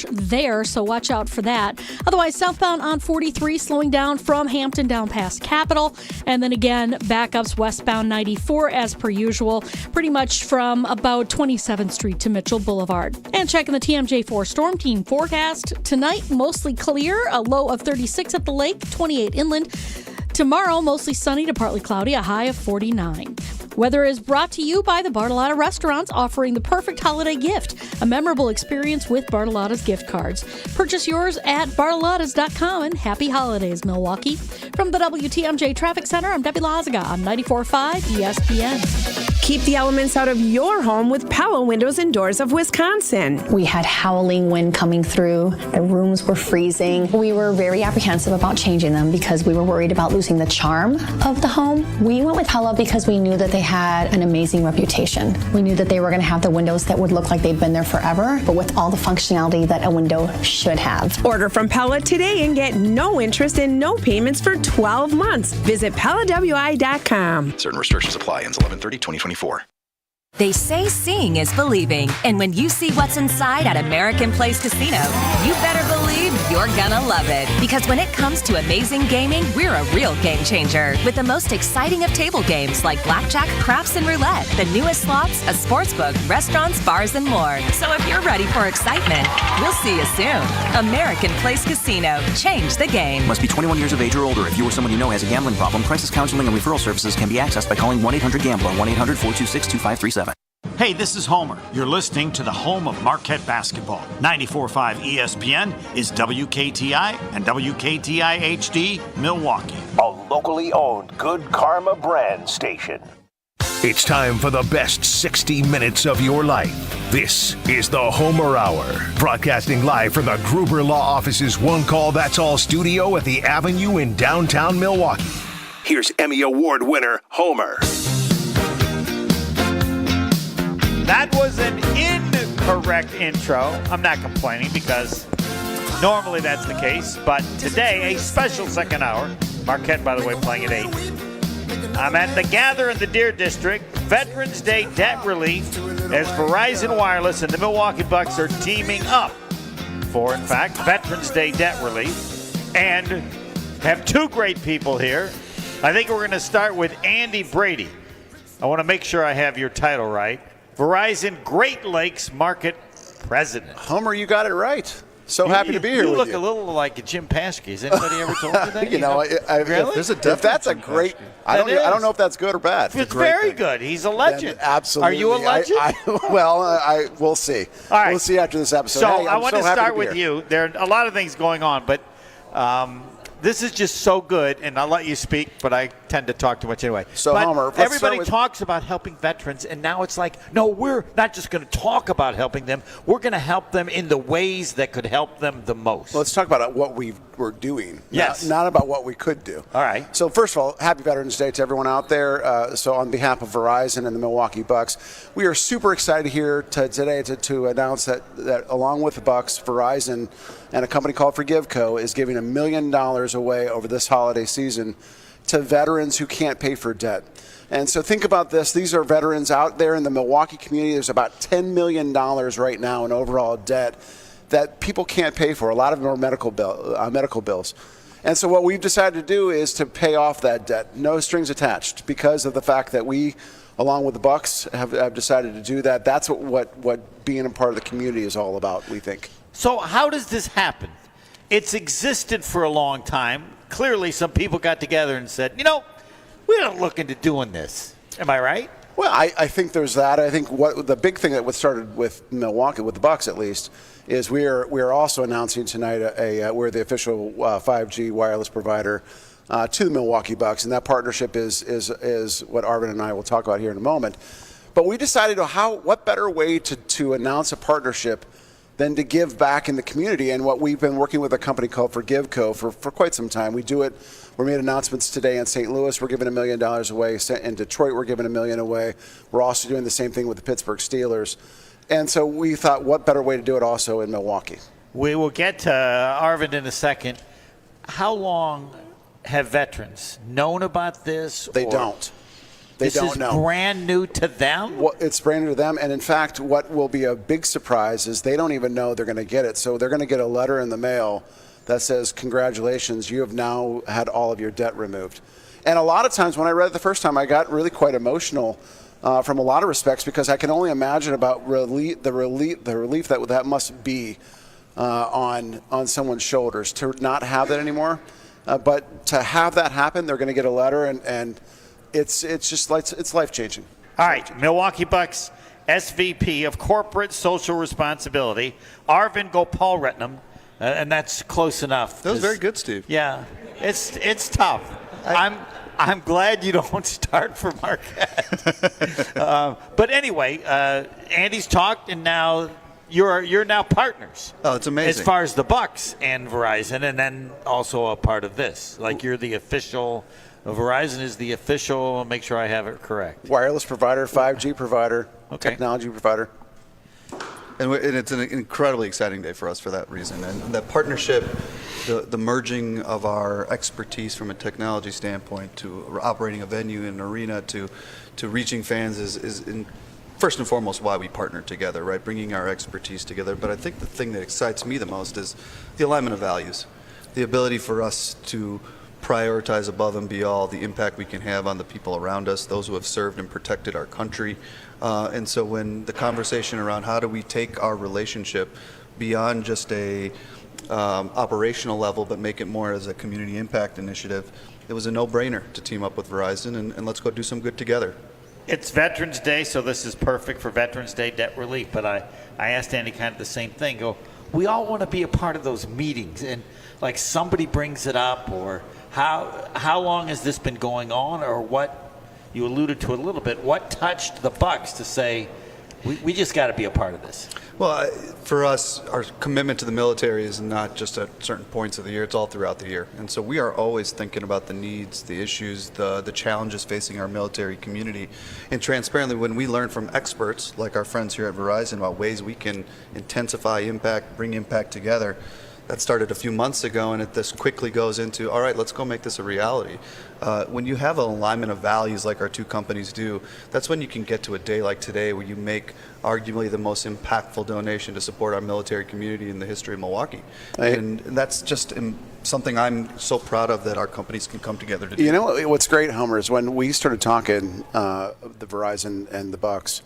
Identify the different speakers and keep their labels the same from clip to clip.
Speaker 1: crash there, so watch out for that. Otherwise, southbound on 43 slowing down from Hampton down past Capitol. And then again, backups westbound 94 as per usual, pretty much from about 27th Street to Mitchell Boulevard. And checking the TMJ4 Storm Team forecast. Tonight, mostly clear, a low of 36 at the lake, 28 inland. Tomorrow, mostly sunny to partly cloudy, a high of 49. Weather is brought to you by the Bartolotta Restaurants, offering the perfect holiday gift, a memorable experience with Bartolotta's gift cards. Purchase yours at bartolottas.com, and happy holidays, Milwaukee. From the WTMJ Traffic Center, I'm Debbie Lazaga on 94.5 ESPN.
Speaker 2: Keep the elements out of your home with Pella Windows and Doors of Wisconsin.
Speaker 3: We had howling wind coming through. The rooms were freezing. We were very apprehensive about changing them because we were worried about losing the charm of the home. We went with Pella because we knew that they had an amazing reputation. We knew that they were going to have the windows that would look like they'd been there forever, but with all the functionality that a window should have.
Speaker 2: Order from Pella today and get no interest and no payments for 12 months. Visit PellaWI.com.
Speaker 4: Certain restrictions apply. Ends 11/30/2024.
Speaker 5: They say seeing is believing, and when you see what's inside at American Place Casino, you better believe you're gonna love it. Because when it comes to amazing gaming, we're a real game changer. With the most exciting of table games like blackjack, craps, and roulette, the newest slots, a sportsbook, restaurants, bars, and more. So if you're ready for excitement, we'll see you soon. American Place Casino. Change the game.
Speaker 6: Must be 21 years of age or older. If you or someone you know has a gambling problem, crisis counseling and referral services can be accessed by calling 1-800-GAMBLER, 1-800-426-2537.
Speaker 7: Hey, this is Homer. You're listening to the home of Marquette basketball. 94.5 ESPN is WKTI and WKTI HD Milwaukee.
Speaker 8: A locally owned Good Karma brand station.
Speaker 9: It's time for the best 60 minutes of your life. This is the Homer Hour, broadcasting live from the Gruber Law Office's One Call That's All studio at the Avenue in downtown Milwaukee. Here's Emmy Award winner Homer.
Speaker 10: That was an incorrect intro. I'm not complaining because normally that's the case. But today, a special second hour. Marquette, by the way, playing at 8. I'm at the Gather in the Deer District. Veterans Day debt relief as Verizon Wireless and the Milwaukee Bucks are teaming up for, in fact, Veterans Day debt relief. And have two great people here. I think we're going to start with Andy Brady. I want to make sure I have your title right. Verizon Great Lakes Market President.
Speaker 11: Homer, you got it right. So happy to be here with you.
Speaker 10: You look a little like Jim Paskey. Has anybody ever told you that?
Speaker 11: You know,
Speaker 10: really?
Speaker 11: If that's a great, I don't know if that's good or bad.
Speaker 10: It's very good. He's a legend.
Speaker 11: Absolutely.
Speaker 10: Are you a legend?
Speaker 11: We'll see.
Speaker 10: All right.
Speaker 11: We'll see after this episode.
Speaker 10: So
Speaker 11: hey,
Speaker 10: I want to start with you. There are a lot of things going on, but this is just so good, and I'll let you speak, but I tend to talk too much anyway.
Speaker 11: So,
Speaker 10: but
Speaker 11: Homer,
Speaker 10: everybody talks about helping veterans, and now it's like, no, we're not just going to talk about helping them. We're going to help them in the ways that could help them the most.
Speaker 11: Well, let's talk about what we're doing,
Speaker 10: yes.
Speaker 11: not about what we could do.
Speaker 10: All right.
Speaker 11: So, first of all, happy Veterans Day to everyone out there. So, on behalf of Verizon and the Milwaukee Bucks, we are super excited here today to announce that along with the Bucks, Verizon and a company called ForgiveCo is giving $1 million away over this holiday season to veterans who can't pay for debt. And so think about this. These are veterans out there in the Milwaukee community. There's about $10 million right now in overall debt that people can't pay for. A lot of them are medical bills. And so what we've decided to do is to pay off that debt, no strings attached, because of the fact that we, along with the Bucks, have decided to do that. That's what being a part of the community is all about, we think.
Speaker 10: So how does this happen? It's existed for a long time. Clearly, some people got together and said, we're not looking to doing this. Am I right?
Speaker 11: Well, I think there's that. I think the big thing that started with Milwaukee, with the Bucks at least, is we are also announcing tonight we're the official 5G wireless provider to the Milwaukee Bucks, and that partnership is what Arvin and I will talk about here in a moment. But we decided what better way to announce a partnership than to give back in the community. And what we've been working with a company called ForgiveCo for quite some time. We do it. We made announcements today in St. Louis. We're giving $1 million away. In Detroit, we're giving $1 million away. We're also doing the same thing with the Pittsburgh Steelers. And so we thought, what better way to do it also in Milwaukee?
Speaker 10: We will get to Arvind in a second. How long have veterans known about this?
Speaker 11: They don't. They
Speaker 10: this
Speaker 11: don't
Speaker 10: is
Speaker 11: know.
Speaker 10: Brand new to them?
Speaker 11: Well, it's brand new to them. And in fact, what will be a big surprise is they don't even know they're going to get it. So they're going to get a letter in the mail that says, congratulations, you have now had all of your debt removed. And a lot of times when I read it the first time, I got really quite emotional from a lot of respects, because I can only imagine about the relief that must be on someone's shoulders to not have that anymore. But to have that happen, they're going to get a letter, and it's just like, it's life-changing.
Speaker 10: All right, Milwaukee Bucks SVP of Corporate Social Responsibility, Arvind Gopalratnam, and that's close enough.
Speaker 12: That was very good, Steve.
Speaker 10: Yeah, it's tough. I'm glad you don't start for Marquette. But anyway, Andy's talked, and now you're now partners.
Speaker 12: Oh, it's amazing.
Speaker 10: As far as the Bucks and Verizon, and then also a part of this. Like, you're the official. Verizon is the official. Make sure I have it correct.
Speaker 11: Wireless provider, 5G provider, technology provider.
Speaker 12: And it's an incredibly exciting day for us for that reason. And that partnership, the merging of our expertise from a technology standpoint to operating a venue and an arena to reaching fans is first and foremost why we partner together, right? Bringing our expertise together. But I think the thing that excites me the most is the alignment of values, the ability for us to prioritize above and beyond the impact we can have on the people around us, those who have served and protected our country. And so when the conversation around how do we take our relationship beyond just a operational level, but make it more as a community impact initiative, it was a no-brainer to team up with Verizon, and let's go do some good together.
Speaker 10: It's Veterans Day, so this is perfect for Veterans Day debt relief. But I asked Andy kind of the same thing. We all want to be a part of those meetings, and like somebody brings it up, or how long has this been going on, or what? You alluded to a little bit. What touched the Bucks to say, we just got to be a part of this?
Speaker 12: Well, for us, our commitment to the military is not just at certain points of the year, it's all throughout the year. And so we are always thinking about the needs, the issues, the challenges facing our military community. And transparently, when we learn from experts, like our friends here at Verizon, about ways we can intensify impact, bring impact together, that started a few months ago, and this quickly goes into, all right, let's go make this a reality. When you have an alignment of values like our two companies do, that's when you can get to a day like today where you make arguably the most impactful donation to support our military community in the history of Milwaukee. And that's just something I'm so proud of that our companies can come together to do.
Speaker 11: You know what's great, Homer, is when we started talking, the Verizon and the Bucks,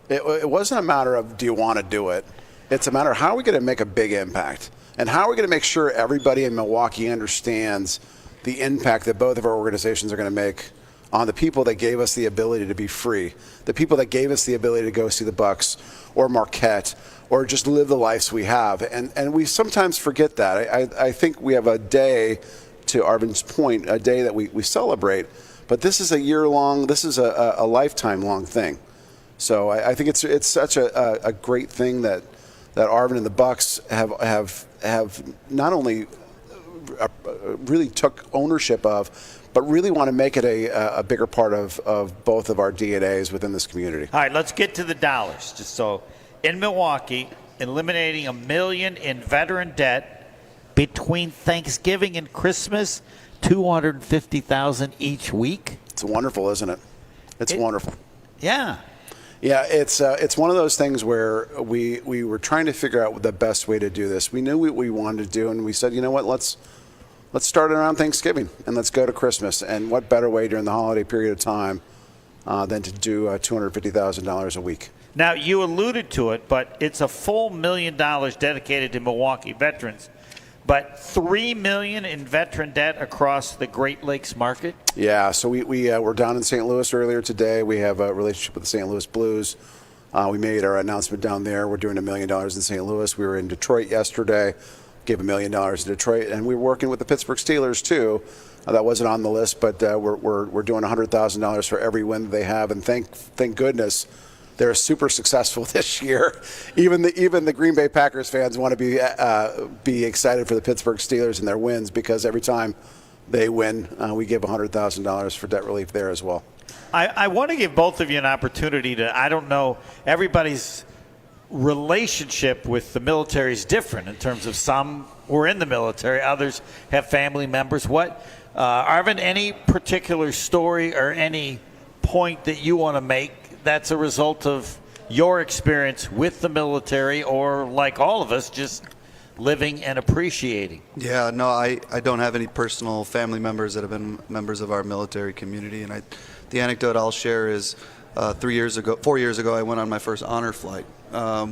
Speaker 11: it wasn't a matter of do you want to do it. It's a matter of how are we going to make a big impact. And how are we going to make sure everybody in Milwaukee understands the impact that both of our organizations are going to make on the people that gave us the ability to be free, the people that gave us the ability to go see the Bucks or Marquette or just live the lives we have. And we sometimes forget that. I think we have a day, to Arvind's point, a day that we celebrate, but this is a year-long, this is a lifetime-long thing. So I think it's such a great thing that Arvind and the Bucks have not only really took ownership of, but really want to make it a bigger part of both of our DNAs within this community.
Speaker 10: All right, let's get to the dollars. Just so, in Milwaukee, eliminating $1 million in veteran debt between Thanksgiving and Christmas, $250,000 each week.
Speaker 11: It's wonderful, isn't it? It's wonderful.
Speaker 10: Yeah.
Speaker 11: Yeah, it's one of those things where we were trying to figure out the best way to do this. We knew what we wanted to do, and we said, you know what, let's start around Thanksgiving and let's go to Christmas. And what better way during the holiday period of time than to do $250,000 a week?
Speaker 10: Now, you alluded to it, but it's a full $1 million dedicated to Milwaukee veterans. But $3 million in veteran debt across the Great Lakes market?
Speaker 11: Yeah, so we were down in St. Louis earlier today. We have a relationship with the St. Louis Blues. We made our announcement down there. We're doing $1 million in St. Louis. We were in Detroit yesterday, gave $1 million in Detroit, and we were working with the Pittsburgh Steelers too. That wasn't on the list, but we're doing $100,000 for every win that they have, and thank goodness they're super successful this year. Even the Green Bay Packers fans want to be excited for the Pittsburgh Steelers and their wins, because every time they win, we give $100,000 for debt relief there as well.
Speaker 10: I want to give both of you an opportunity to, I don't know, everybody's relationship with the military is different in terms of some were in the military, others have family members. What, Arvind, any particular story or any point that you want to make that's a result of your experience with the military, or like all of us, just living and appreciating?
Speaker 12: Yeah, no, I don't have any personal family members that have been members of our military community. And the anecdote I'll share is 4 years ago, I went on my first honor flight,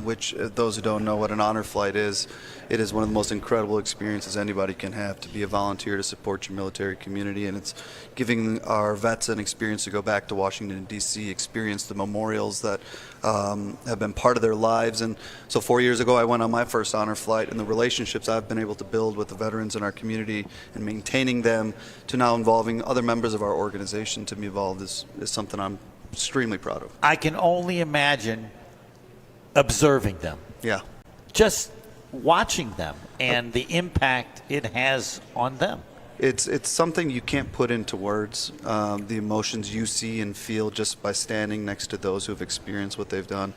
Speaker 12: which those who don't know what an honor flight is, it is one of the most incredible experiences anybody can have, to be a volunteer to support your military community. And it's giving our vets an experience to go back to Washington, D.C., experience the memorials that have been part of their lives. And so 4 years ago, I went on my first honor flight, and the relationships I've been able to build with the veterans in our community and maintaining them, to now involving other members of our organization to be involved, is something I'm extremely proud of.
Speaker 10: I can only imagine observing them.
Speaker 12: Yeah.
Speaker 10: Just watching them and the impact it has on them.
Speaker 12: It's something you can't put into words, the emotions you see and feel just by standing next to those who have experienced what they've done.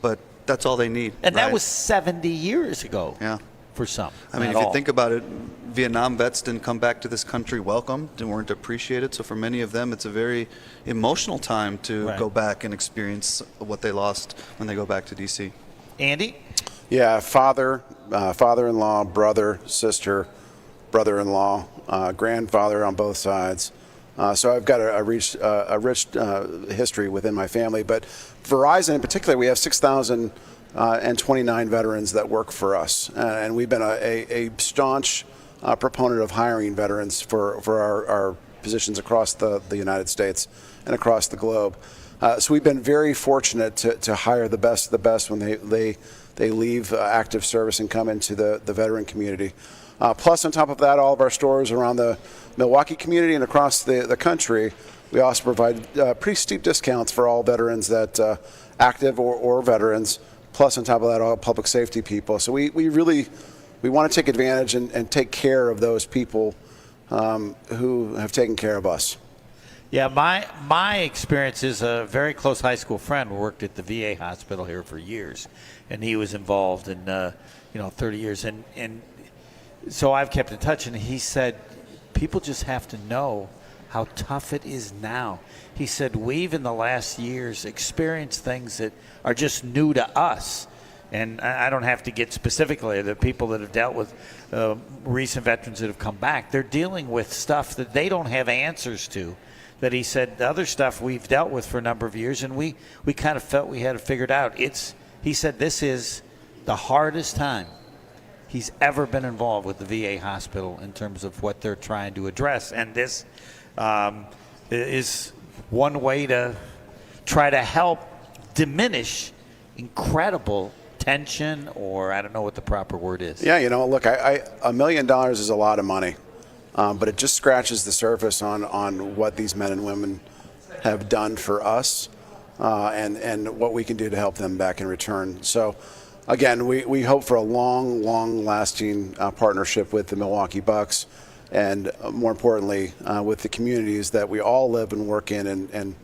Speaker 12: But that's all they need.
Speaker 10: And
Speaker 12: right?
Speaker 10: that was 70 years ago.
Speaker 12: Yeah.
Speaker 10: For some.
Speaker 12: I mean, if you think about it, Vietnam vets didn't come back to this country welcomed and weren't appreciated. So for many of them, it's a very emotional time to go back and experience what they lost when they go back to D.C.
Speaker 10: Andy?
Speaker 11: Yeah, father-in-law, brother, sister, brother-in-law, grandfather on both sides. So I've got a rich history within my family. But Verizon in particular, we have 6,029 veterans that work for us. And we've been a staunch proponent of hiring veterans for our positions across the United States and across the globe. So we've been very fortunate to hire the best of the best when they leave active service and come into the veteran community. Plus, on top of that, all of our stores around the Milwaukee community and across the country, we also provide pretty steep discounts for all veterans that active or veterans. Plus, on top of that, all public safety people. So we really want to take advantage and take care of those people who have taken care of us.
Speaker 10: Yeah, my experience is a very close high school friend who worked at the VA hospital here for years, and he was involved in 30 years, and so I've kept in touch. And he said, people just have to know how tough it is now. He said, we've in the last years experienced things that are just new to us. And I don't have to get specifically the people that have dealt with recent veterans that have come back. They're dealing with stuff that they don't have answers to. That he said, the other stuff we've dealt with for a number of years, and we kind of felt we had it figured out. He said this is the hardest time he's ever been involved with the VA hospital in terms of what they're trying to address. And this is one way to try to help diminish incredible tension, or I don't know what the proper word is.
Speaker 11: Yeah, look, $1 million is a lot of money, but it just scratches the surface on what these men and women have done for us and what we can do to help them back in return. So, again, we hope for a long-lasting partnership with the Milwaukee Bucks, and more importantly, with the communities that we all live and work in. And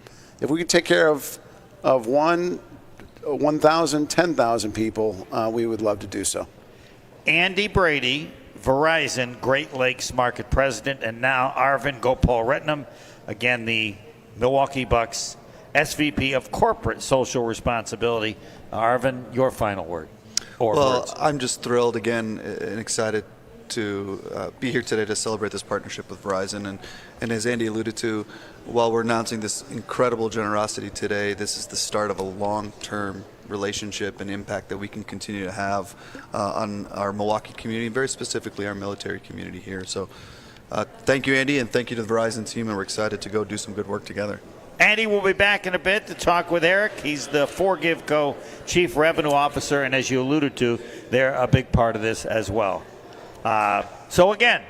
Speaker 11: if we can take care of 1,000, 10,000 people, we would love to do so.
Speaker 10: Andy Brady, Verizon Great Lakes Market President, and now Arvind Gopal-Ratnam, again, the Milwaukee Bucks SVP of Corporate Social Responsibility. Arvind, your final word. Words.
Speaker 12: I'm just thrilled again and excited to be here today to celebrate this partnership with Verizon. And as Andy alluded to, while we're announcing this incredible generosity today, this is the start of a long-term relationship and impact that we can continue to have on our Milwaukee community, and very specifically our military community here. So thank you, Andy, and thank you to the Verizon team, and we're excited to go do some good work together.
Speaker 10: Andy will be back in a bit to talk with Eric. He's the ForGiveCo Chief Revenue Officer, and as you alluded to, they're a big part of this as well. So again,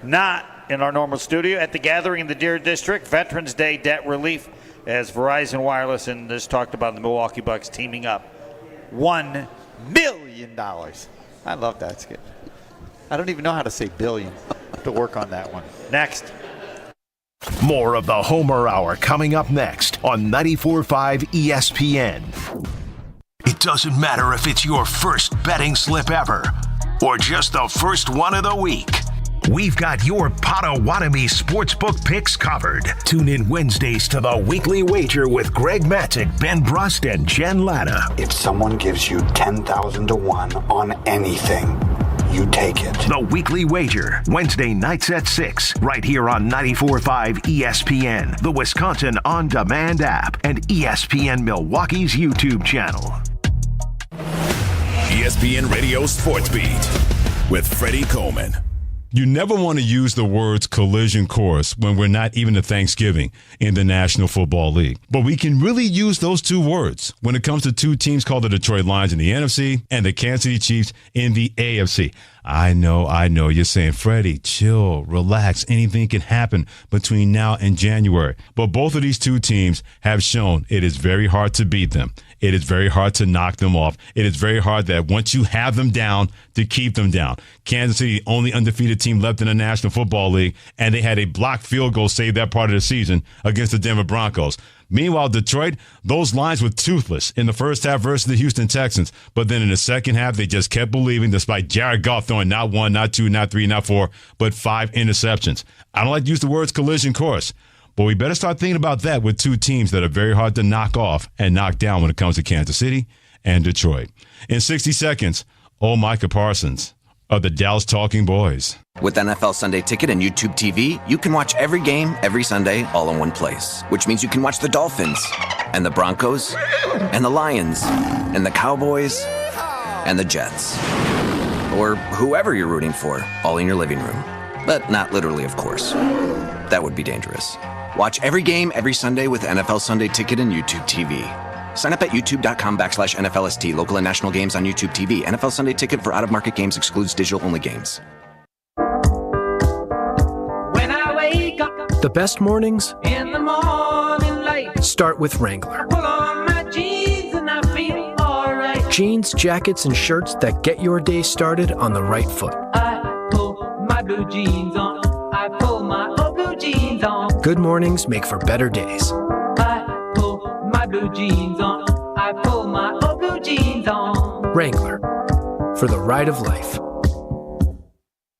Speaker 10: not in our normal studio, at the gathering in the Deer District, Veterans Day debt relief, as Verizon Wireless and this talked about the Milwaukee Bucks teaming up. $1 million. I love that skit. I don't even know how to say billion. To work on that one. Next.
Speaker 9: More of the Homer Hour coming up next on 94.5 ESPN. It doesn't matter if it's your first betting slip ever or just the first one of the week. we've got your Potawatomi sportsbook picks covered. Tune in Wednesdays to The Weekly Wager with Greg Matzik, Ben Brust, and Jen Latta.
Speaker 13: If someone gives you 10,000 to 1 on anything, you take it.
Speaker 9: The Weekly Wager, Wednesday nights at 6, right here on 94.5 ESPN, the Wisconsin On Demand app, and ESPN Milwaukee's YouTube channel.
Speaker 14: ESPN Radio Sports Beat with Freddie Coleman.
Speaker 15: You never want to use the words collision course when we're not even to Thanksgiving in the National Football League. But we can really use those two words when it comes to two teams called the Detroit Lions in the NFC and the Kansas City Chiefs in the AFC. I know. You're saying, Freddie, chill, relax. Anything can happen between now and January. But both of these two teams have shown it is very hard to beat them. It is very hard to knock them off. It is very hard that once you have them down, to keep them down. Kansas City, the only undefeated team left in the National Football League, and they had a blocked field goal save that part of the season against the Denver Broncos. Meanwhile, Detroit, those lines were toothless in the first half versus the Houston Texans. But then in the second half, they just kept believing, despite Jared Goff throwing not 1, not 2, not 3, not 4, but 5 interceptions. I don't like to use the words collision course, but we better start thinking about that with two teams that are very hard to knock off and knock down when it comes to Kansas City and Detroit. In 60 seconds, Micah Parsons of the Dallas Talking Boys.
Speaker 6: With NFL Sunday Ticket and YouTube TV, you can watch every game, every Sunday, all in one place. Which means you can watch the Dolphins, and the Broncos, and the Lions, and the Cowboys, and the Jets. Or whoever you're rooting for, all in your living room. But not literally, of course. That would be dangerous. Watch every game, every Sunday with NFL Sunday Ticket and YouTube TV. Sign up at youtube.com/NFLST. Local and national games on YouTube TV. NFL Sunday Ticket for out-of-market games excludes digital-only games.
Speaker 16: When I wake up,
Speaker 17: the best mornings
Speaker 16: in the morning light,
Speaker 17: start with Wrangler.
Speaker 16: I pull on my jeans and I feel all right.
Speaker 17: Jeans, jackets, and shirts that get your day started on the right foot.
Speaker 16: I pull my blue jeans on. I pull my old blue jeans on.
Speaker 17: Good mornings make for better days.
Speaker 16: I pull my blue jeans on. I pull my old blue jeans on.
Speaker 17: Wrangler, for the ride of life.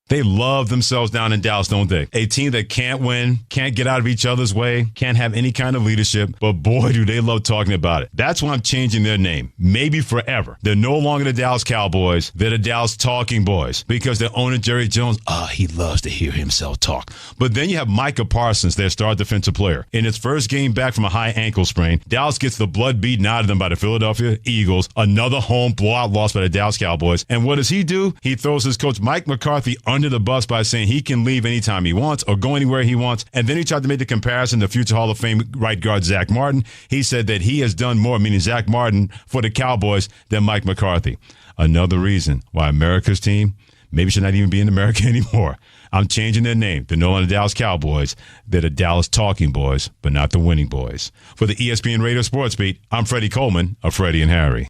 Speaker 15: They love themselves down in Dallas, don't they? A team that can't win, can't get out of each other's way, can't have any kind of leadership, but boy, do they love talking about it. That's why I'm changing their name, maybe forever. They're no longer the Dallas Cowboys. They're the Dallas Talking Boys because their owner, Jerry Jones, he loves to hear himself talk. But then you have Micah Parsons, their star defensive player. In his first game back from a high ankle sprain, Dallas gets the blood beaten out of them by the Philadelphia Eagles, another home blowout loss by the Dallas Cowboys. And what does he do? He throws his coach, Mike McCarthy, under the bus by saying he can leave anytime he wants or go anywhere he wants. And then he tried to make the comparison to future Hall of Fame right guard Zach Martin. He said that he has done more, meaning Zach Martin, for the Cowboys than Mike McCarthy. Another reason why America's team maybe should not even be in America anymore. I'm changing their name. They're no longer the Dallas Cowboys. They're the Dallas Talking Boys, but not the Winning Boys. For the ESPN Radio Sports Beat, I'm Freddie Coleman of Freddie and Harry.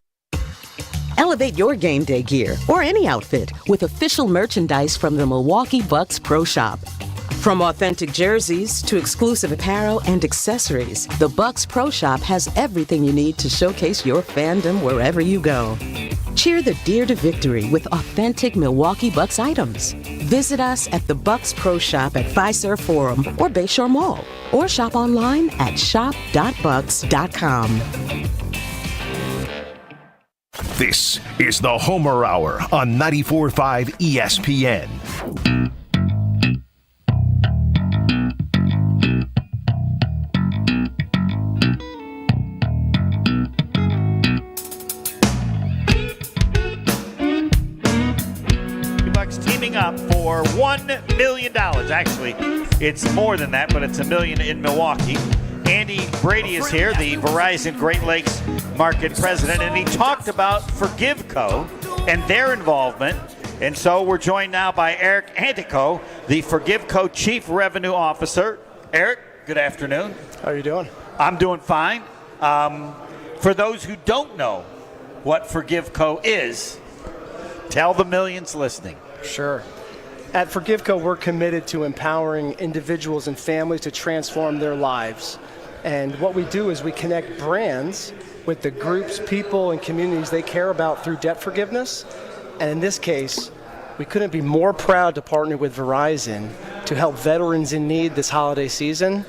Speaker 18: Elevate your game day gear or any outfit with official merchandise from the Milwaukee Bucks Pro Shop. From authentic jerseys to exclusive apparel and accessories, the Bucks Pro Shop has everything you need to showcase your fandom wherever you go. Cheer the Deer to victory with authentic Milwaukee Bucks items. Visit us at the Bucks Pro Shop at Fiserv Forum or Bayshore Mall, or shop online at shop.bucks.com.
Speaker 9: This is the Homer Hour on 94.5 ESPN.
Speaker 10: The Bucks teaming up for $1 million. Actually, it's more than that, but it's $1 million in Milwaukee. Andy Brady is here, the Verizon Great Lakes market president, and he talked about ForgiveCo and their involvement. And so we're joined now by Eric Antico, the ForgiveCo Chief Revenue Officer. Eric, good afternoon.
Speaker 19: How are you doing?
Speaker 10: I'm doing fine. For those who don't know what ForgiveCo is, tell the millions listening.
Speaker 19: Sure. At ForgiveCo, we're committed to empowering individuals and families to transform their lives. And what we do is we connect brands with the groups, people, and communities they care about through debt forgiveness. And in this case, we couldn't be more proud to partner with Verizon to help veterans in need this holiday season.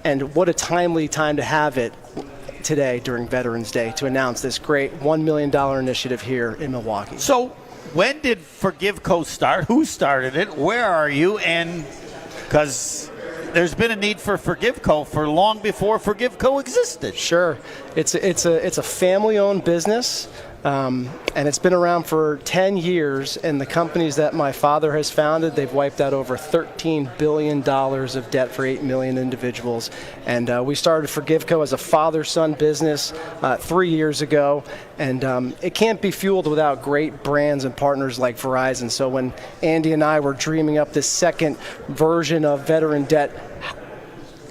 Speaker 19: And what a timely time to have it today during Veterans Day to announce this great $1 million initiative here in Milwaukee.
Speaker 10: So when did ForgiveCo start? Who started it? Where are you? And because there's been a need for ForgiveCo for long before ForgiveCo existed.
Speaker 19: Sure. It's a family-owned business. And it's been around for 10 years, and the companies that my father has founded, they've wiped out over $13 billion of debt for 8 million individuals. And we started ForgiveCo as a father-son business 3 years ago, and it can't be fueled without great brands and partners like Verizon. So when Andy and I were dreaming up this second version of veteran debt,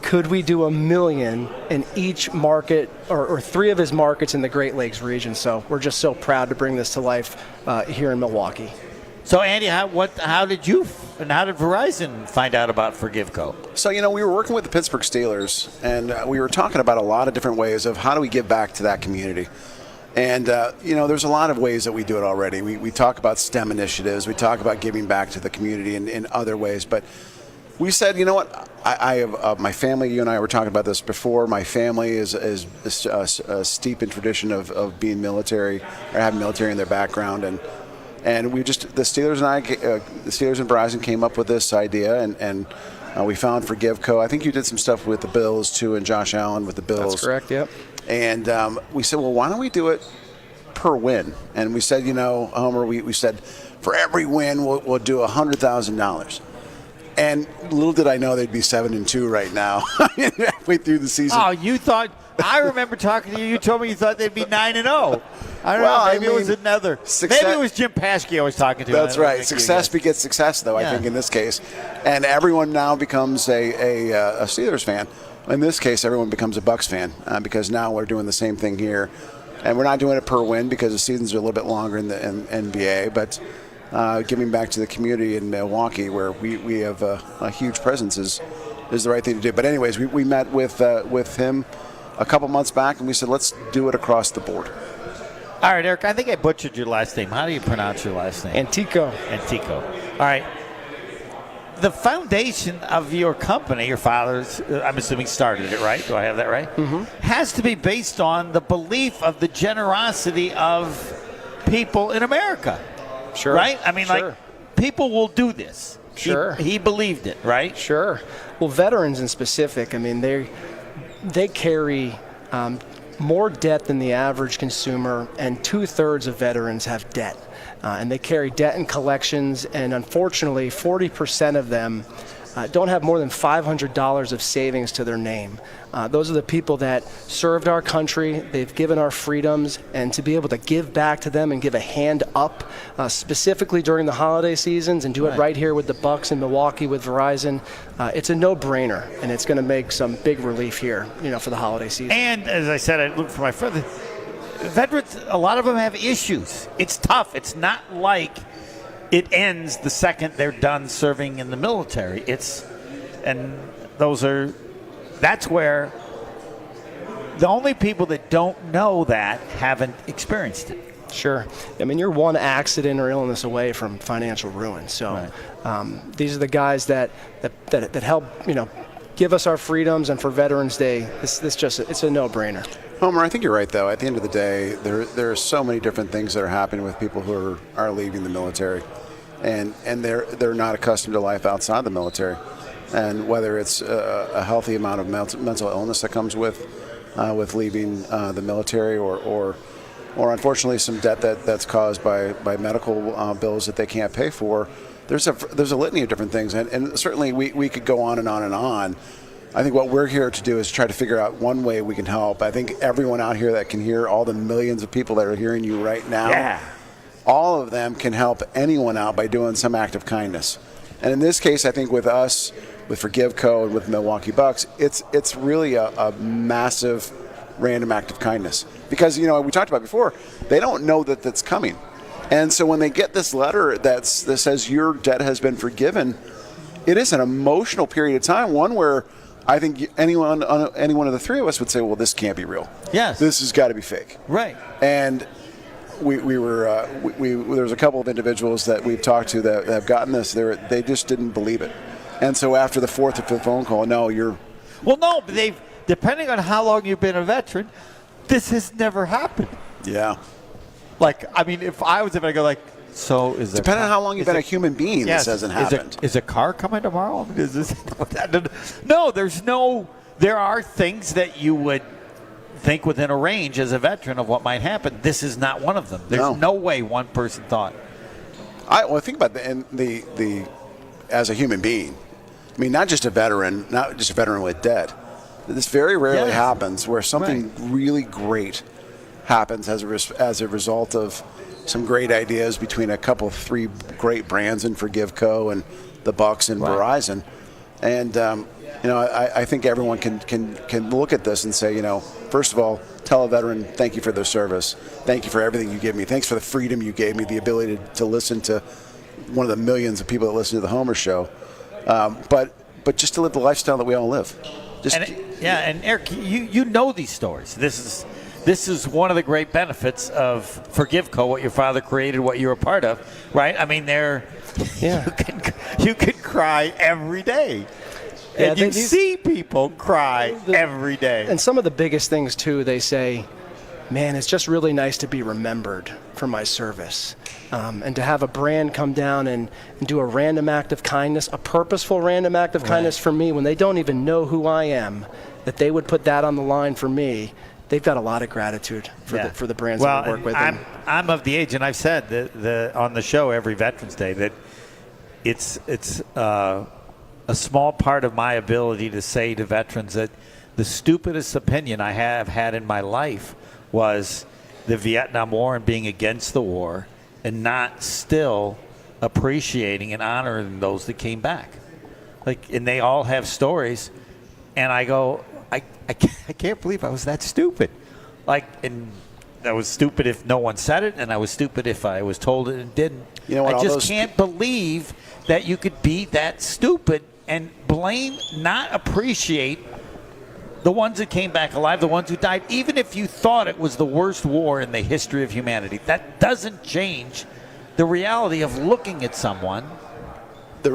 Speaker 19: could we do $1 million in each market or 3 of his markets in the Great Lakes region? So we're just so proud to bring this to life here in Milwaukee.
Speaker 10: So Andy, how did Verizon find out about ForgiveCo?
Speaker 11: So, we were working with the Pittsburgh Steelers, and we were talking about a lot of different ways of how do we give back to that community. And, there's a lot of ways that we do it already. We talk about STEM initiatives. We talk about giving back to the community in other ways. But we said, you know what, I have my family, you and I were talking about this before, my family is steep in tradition of being military or having military in their background. And we just, the Steelers and Verizon came up with this idea, and we found ForgiveCo. I think you did some stuff with the Bills, too, and Josh Allen with the Bills.
Speaker 19: That's correct, yep.
Speaker 11: And we said, well, why don't we do it per win? And we said, Homer, we said, for every win, we'll do $100,000. And little did I know they'd be 7-2 right now, halfway through the season.
Speaker 10: Oh, you thought? I remember talking to you. You told me you thought they'd be 9-0. I don't know. Maybe it was another. Maybe it was Jim Paschke I was talking to.
Speaker 11: That's right. Success begets success, though. Yeah. I think in this case, and everyone now becomes a Steelers fan. In this case, everyone becomes a Bucs fan because now we're doing the same thing here, and we're not doing it per win because the seasons are a little bit longer in the NBA, but. Giving back to the community in Milwaukee, where we have a huge presence, is the right thing to do. But anyways, we met with him a couple months back, and we said, let's do it across the board.
Speaker 10: All right, Eric, I think I butchered your last name. How do you pronounce your last name?
Speaker 19: Antico.
Speaker 10: All right. The foundation of your company, your father's, I'm assuming started it, right? Do I have that right?
Speaker 19: Mm-hmm.
Speaker 10: Has to be based on the belief of the generosity of people in America.
Speaker 19: Sure.
Speaker 10: Right? I mean,
Speaker 19: sure.
Speaker 10: like, people will do this.
Speaker 19: Sure.
Speaker 10: He believed it, right?
Speaker 19: Sure. Well, veterans in specific, I mean, they carry more debt than the average consumer, and 2/3 of veterans have debt. And they carry debt in collections, and unfortunately, 40% of them don't have more than $500 of savings to their name. Those are the people that served our country, they've given our freedoms, and to be able to give back to them and give a hand up, specifically during the holiday seasons, and do it right here with the Bucs in Milwaukee with Verizon, it's a no-brainer, and it's going to make some big relief here, for the holiday season.
Speaker 10: And as I said, I looked for my friend. Veterans, a lot of them have issues. It's tough. It's not like it ends the second they're done serving in the military. That's where the only people that don't know that haven't experienced it.
Speaker 19: Sure. I mean, you're one accident or illness away from financial ruin. So these are the guys that help, give us our freedoms. And for Veterans Day, it's a no-brainer.
Speaker 11: Homer, I think you're right, though. At the end of the day, there are so many different things that are happening with people who are leaving the military. And they're not accustomed to life outside the military. And whether it's a healthy amount of mental illness that comes with leaving the military, or unfortunately some debt that's caused by medical bills that they can't pay for, there's a litany of different things, and certainly we could go on and on and on. I think what we're here to do is try to figure out one way we can help. I think everyone out here that can hear, all the millions of people that are hearing you right now, all of them can help anyone out by doing some act of kindness. And in this case, I think with us, with ForgiveCo and with Milwaukee Bucs, it's really a massive random act of kindness. Because, we talked about before, they don't know that that's coming. And so when they get this letter that says your debt has been forgiven, it is an emotional period of time, one where I think any one of the three of us would say, well, this can't be real.
Speaker 10: Yes.
Speaker 11: This has got to be fake.
Speaker 10: Right.
Speaker 11: And we there was a couple of individuals that we've talked to that have gotten this. They just didn't believe it, and so after the fourth or fifth phone call, no, you're.
Speaker 10: Well, no, but depending on how long you've been a veteran, this has never happened.
Speaker 11: Yeah.
Speaker 10: Like, I mean, if I was, I go like, so is there?
Speaker 11: Depending on how long you've been a human being,
Speaker 10: yes,
Speaker 11: this hasn't happened.
Speaker 10: Is a car coming tomorrow? Is this? No, there are things that you would think within a range as a veteran of what might happen. This is not one of them. There's no way one person thought.
Speaker 11: I think about the as a human being. I mean, not just a veteran with debt. This very rarely happens where something really great happens as a result of some great ideas between three great brands in ForgiveCo and the Bucks and Verizon. And I think everyone can look at this and say, first of all, tell a veteran, thank you for their service. Thank you for everything you give me. Thanks for the freedom you gave me, the ability to listen to one of the millions of people that listen to the Homer Show. But just to live the lifestyle that we all live.
Speaker 10: And Eric, you know these stories. This is one of the great benefits of ForgiveCo, what your father created, what you're a part of, right? I mean, you can cry every day.
Speaker 19: Yeah,
Speaker 10: and you see people cry every day.
Speaker 19: And some of the biggest things, too, they say, man, it's just really nice to be remembered for my service. And to have a brand come down and do a random act of kindness, a purposeful random act of kindness for me when they don't even know who I am, that they would put that on the line for me. They've got a lot of gratitude for the brands that we work with.
Speaker 10: I'm of the age, and I've said that on the show every Veterans Day that it's a small part of my ability to say to veterans that the stupidest opinion I have had in my life was the Vietnam War and being against the war and not still appreciating and honoring those that came back. And they all have stories, and I go, I can't believe I was that stupid. And I was stupid if no one said it, and I was stupid if I was told it and didn't. I just can't believe that you could be that stupid and not appreciate the ones that came back alive, the ones who died, even if you thought it was the worst war in the history of humanity. That doesn't change the reality of looking at someone.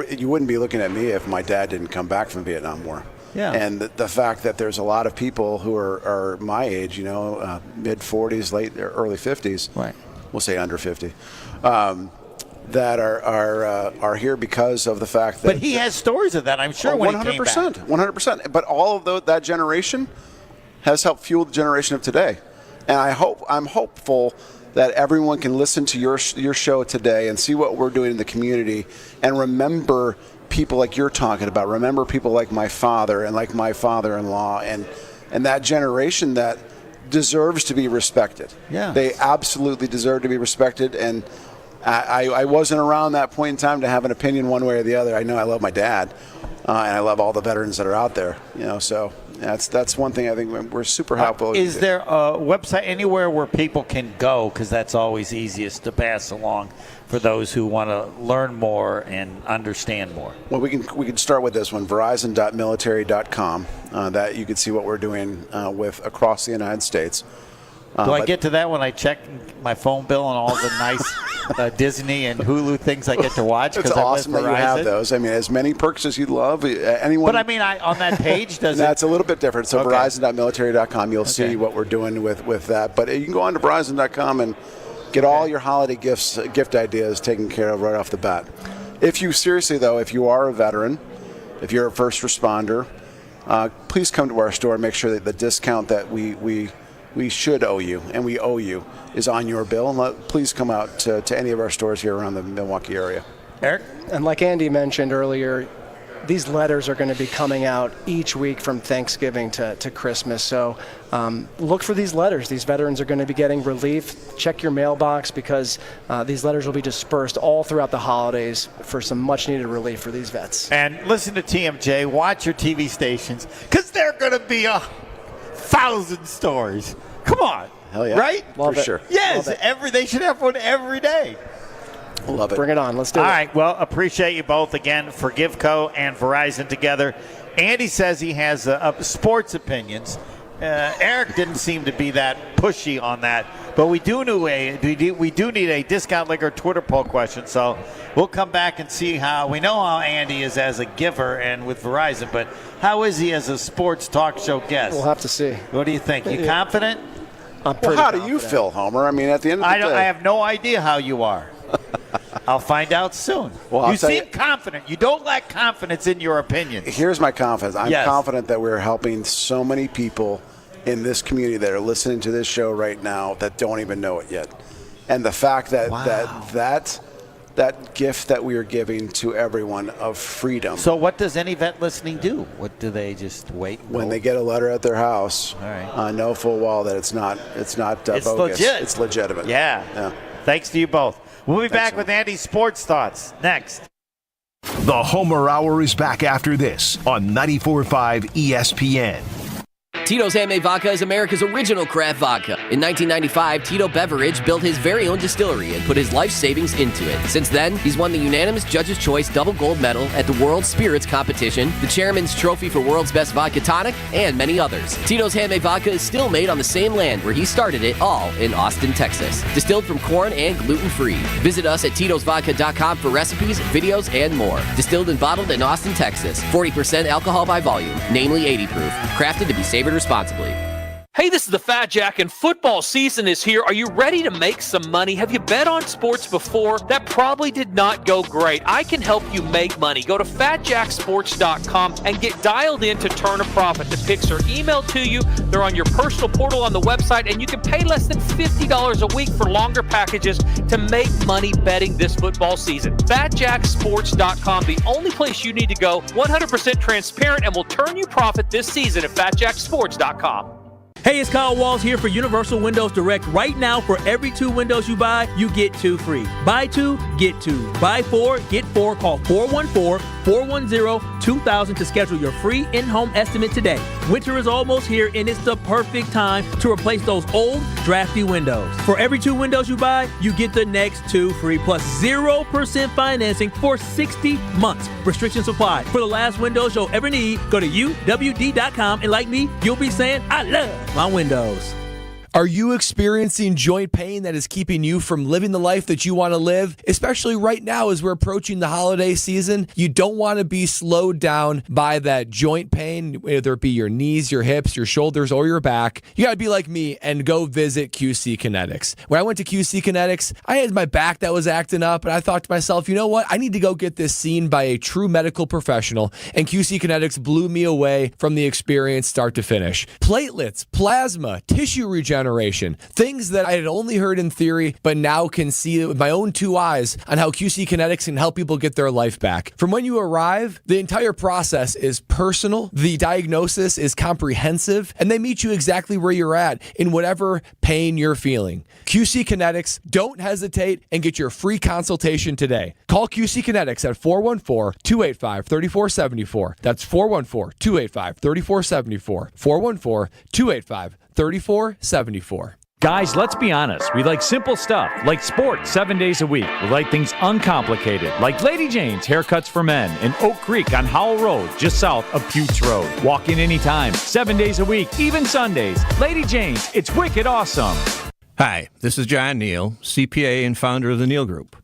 Speaker 11: You wouldn't be looking at me if my dad didn't come back from the Vietnam War.
Speaker 10: Yeah.
Speaker 11: And the fact that there's a lot of people who are my age, mid-40s, early 50s.
Speaker 10: Right.
Speaker 11: We'll say under 50. That are here because of the fact that.
Speaker 10: But he has stories of that, I'm sure.
Speaker 11: 100%, 100%. But all of that generation has helped fuel the generation of today, and I'm hopeful that everyone can listen to your show today and see what we're doing in the community, and remember people like you're talking about. Remember people like my father and like my father-in-law, and that generation that deserves to be respected.
Speaker 10: Yeah,
Speaker 11: they absolutely deserve to be respected, and. I wasn't around that point in time to have an opinion one way or the other. I know I love my dad, and I love all the veterans that are out there. So that's one thing I think we're super helpful.
Speaker 10: Is there a website anywhere where people can go? Because that's always easiest to pass along for those who want to learn more and understand more.
Speaker 11: Well, we can start with this one, Verizon.military.com. That you can see what we're doing with across the United States.
Speaker 10: Do I get to that when I check my phone bill and all the nice Disney and Hulu things I get to watch?
Speaker 11: It's awesome that you have those. I mean, as many perks as you'd love. Anyone.
Speaker 10: But I mean, on that page,
Speaker 11: that's a little bit different. So Verizon.military.com, you'll see what we're doing with that. But you can go on to Verizon.com and get all your holiday gift ideas taken care of right off the bat. If you are a veteran, if you're a first responder, please come to our store and make sure that the discount that we should owe you, and we owe you, is on your bill. And please come out to any of our stores here around the Milwaukee area.
Speaker 10: Eric?
Speaker 19: And like Andy mentioned earlier, these letters are going to be coming out each week from Thanksgiving to Christmas. So look for these letters. These veterans are going to be getting relief. Check your mailbox because these letters will be dispersed all throughout the holidays for some much-needed relief for these vets.
Speaker 10: And listen to TMJ. Watch your TV stations because they're going to be 1,000 stories. Come on.
Speaker 11: Hell yeah.
Speaker 10: Right?
Speaker 11: For sure.
Speaker 10: Yes. They should have one every day.
Speaker 11: Love it.
Speaker 19: Bring it on. Let's do it.
Speaker 10: All right. Well, appreciate you both again. ForgiveCo and Verizon together. Andy says he has sports opinions. Eric didn't seem to be that pushy on that, but we do need a discount liquor Twitter poll question. So we'll come back and see how we know how Andy is as a giver and with Verizon, but how is he as a sports talk show guest?
Speaker 19: We'll have to see.
Speaker 10: What do you think? You confident?
Speaker 11: Well, how do you feel, Homer? I mean, at the end of the day,
Speaker 10: I have no idea how you are. I'll find out soon.
Speaker 11: Well,
Speaker 10: you seem confident. You don't lack confidence in your opinions.
Speaker 11: Here's my confidence. I'm confident that we're helping so many people in this community that are listening to this show right now that don't even know it yet. And the fact that that gift that we are giving to everyone of freedom.
Speaker 10: So what does any vet listening do? What do they just wait?
Speaker 11: When they get a letter at their house, know full well that it's not bogus.
Speaker 10: Legit.
Speaker 11: It's legitimate.
Speaker 10: Yeah. Thanks to you both. We'll be back with Andy's sports thoughts next.
Speaker 9: The Homer Hour is back after this on 94.5 ESPN.
Speaker 20: Tito's Handmade Vodka is America's original craft vodka. In 1995, Tito Beveridge built his very own distillery and put his life savings into it. Since then, he's won the unanimous Judge's Choice Double Gold Medal at the World Spirits Competition, the Chairman's Trophy for World's Best Vodka Tonic, and many others. Tito's Handmade Vodka is still made on the same land where he started it, all in Austin, Texas. Distilled from corn and gluten-free. Visit us at titosvodka.com for recipes, videos, and more. Distilled and bottled in Austin, Texas. 40% alcohol by volume, namely 80 proof. Crafted to be savored responsibly.
Speaker 21: Hey, this is the Fat Jack, and football season is here. Are you ready to make some money? Have you bet on sports before? That probably did not go great. I can help you make money. Go to fatjacksports.com and get dialed in to turn a profit. The picks are emailed to you. They're on your personal portal on the website, and you can pay less than $50 a week for longer packages to make money betting this football season. Fatjacksports.com, the only place you need to go. 100% transparent, and will turn you profit this season at fatjacksports.com.
Speaker 22: Hey, it's Kyle Walls here for Universal Windows Direct. Right now, for every 2 windows you buy, you get 2 free. Buy 2, get 2. Buy 4, get 4. Call 414-410-2000 to schedule your free in-home estimate today. Winter is almost here, and it's the perfect time to replace those old, drafty windows. For every 2 windows you buy, you get the next 2 free, plus 0% financing for 60 months. Restrictions apply. For the last windows you'll ever need, go to uwd.com, and like me, you'll be saying, I love my windows.
Speaker 23: Are you experiencing joint pain that is keeping you from living the life that you want to live? Especially right now as we're approaching the holiday season, you don't want to be slowed down by that joint pain, whether it be your knees, your hips, your shoulders, or your back. You got to be like me and go visit QC Kinetics. When I went to QC Kinetics, I had my back that was acting up, and I thought to myself, you know what? I need to go get this seen by a true medical professional, and QC Kinetics blew me away from the experience start to finish. Platelets, plasma, tissue regeneration, things that I had only heard in theory, but now can see with my own 2 eyes on how QC Kinetics can help people get their life back. From when you arrive, the entire process is personal, the diagnosis is comprehensive, and they meet you exactly where you're at in whatever pain you're feeling. QC Kinetics, don't hesitate and get your free consultation today. Call QC Kinetics at 414-285-3474. That's 414-285-3474. 414-285-3474.
Speaker 24: Guys, let's be honest. We like simple stuff, like sports 7 days a week. We like things uncomplicated, like Lady Jane's Haircuts for Men in Oak Creek on Howell Road, just south of Putes Road. Walk in anytime, 7 days a week, even Sundays. Lady Jane's, it's wicked awesome.
Speaker 25: Hi, this is John Neal, CPA and founder of the Neal Group.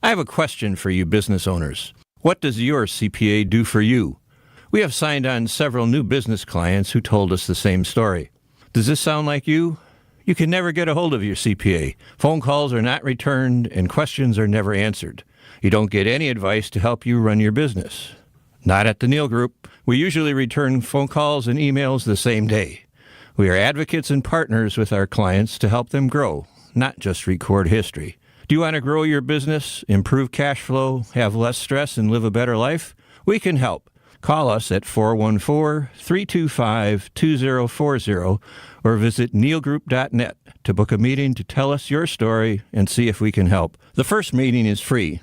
Speaker 25: I have a question for you business owners. What does your CPA do for you? We have signed on several new business clients who told us the same story. Does this sound like you? You can never get a hold of your CPA. Phone calls are not returned and questions are never answered. You don't get any advice to help you run your business. Not at the Neal Group. We usually return phone calls and emails the same day. We are advocates and partners with our clients to help them grow, not just record history. Do you want to grow your business, improve cash flow, have less stress, and live a better life? We can help. Call us at 414-325-2040 or visit nealgroup.net to book a meeting to tell us your story and see if we can help. The first meeting is free.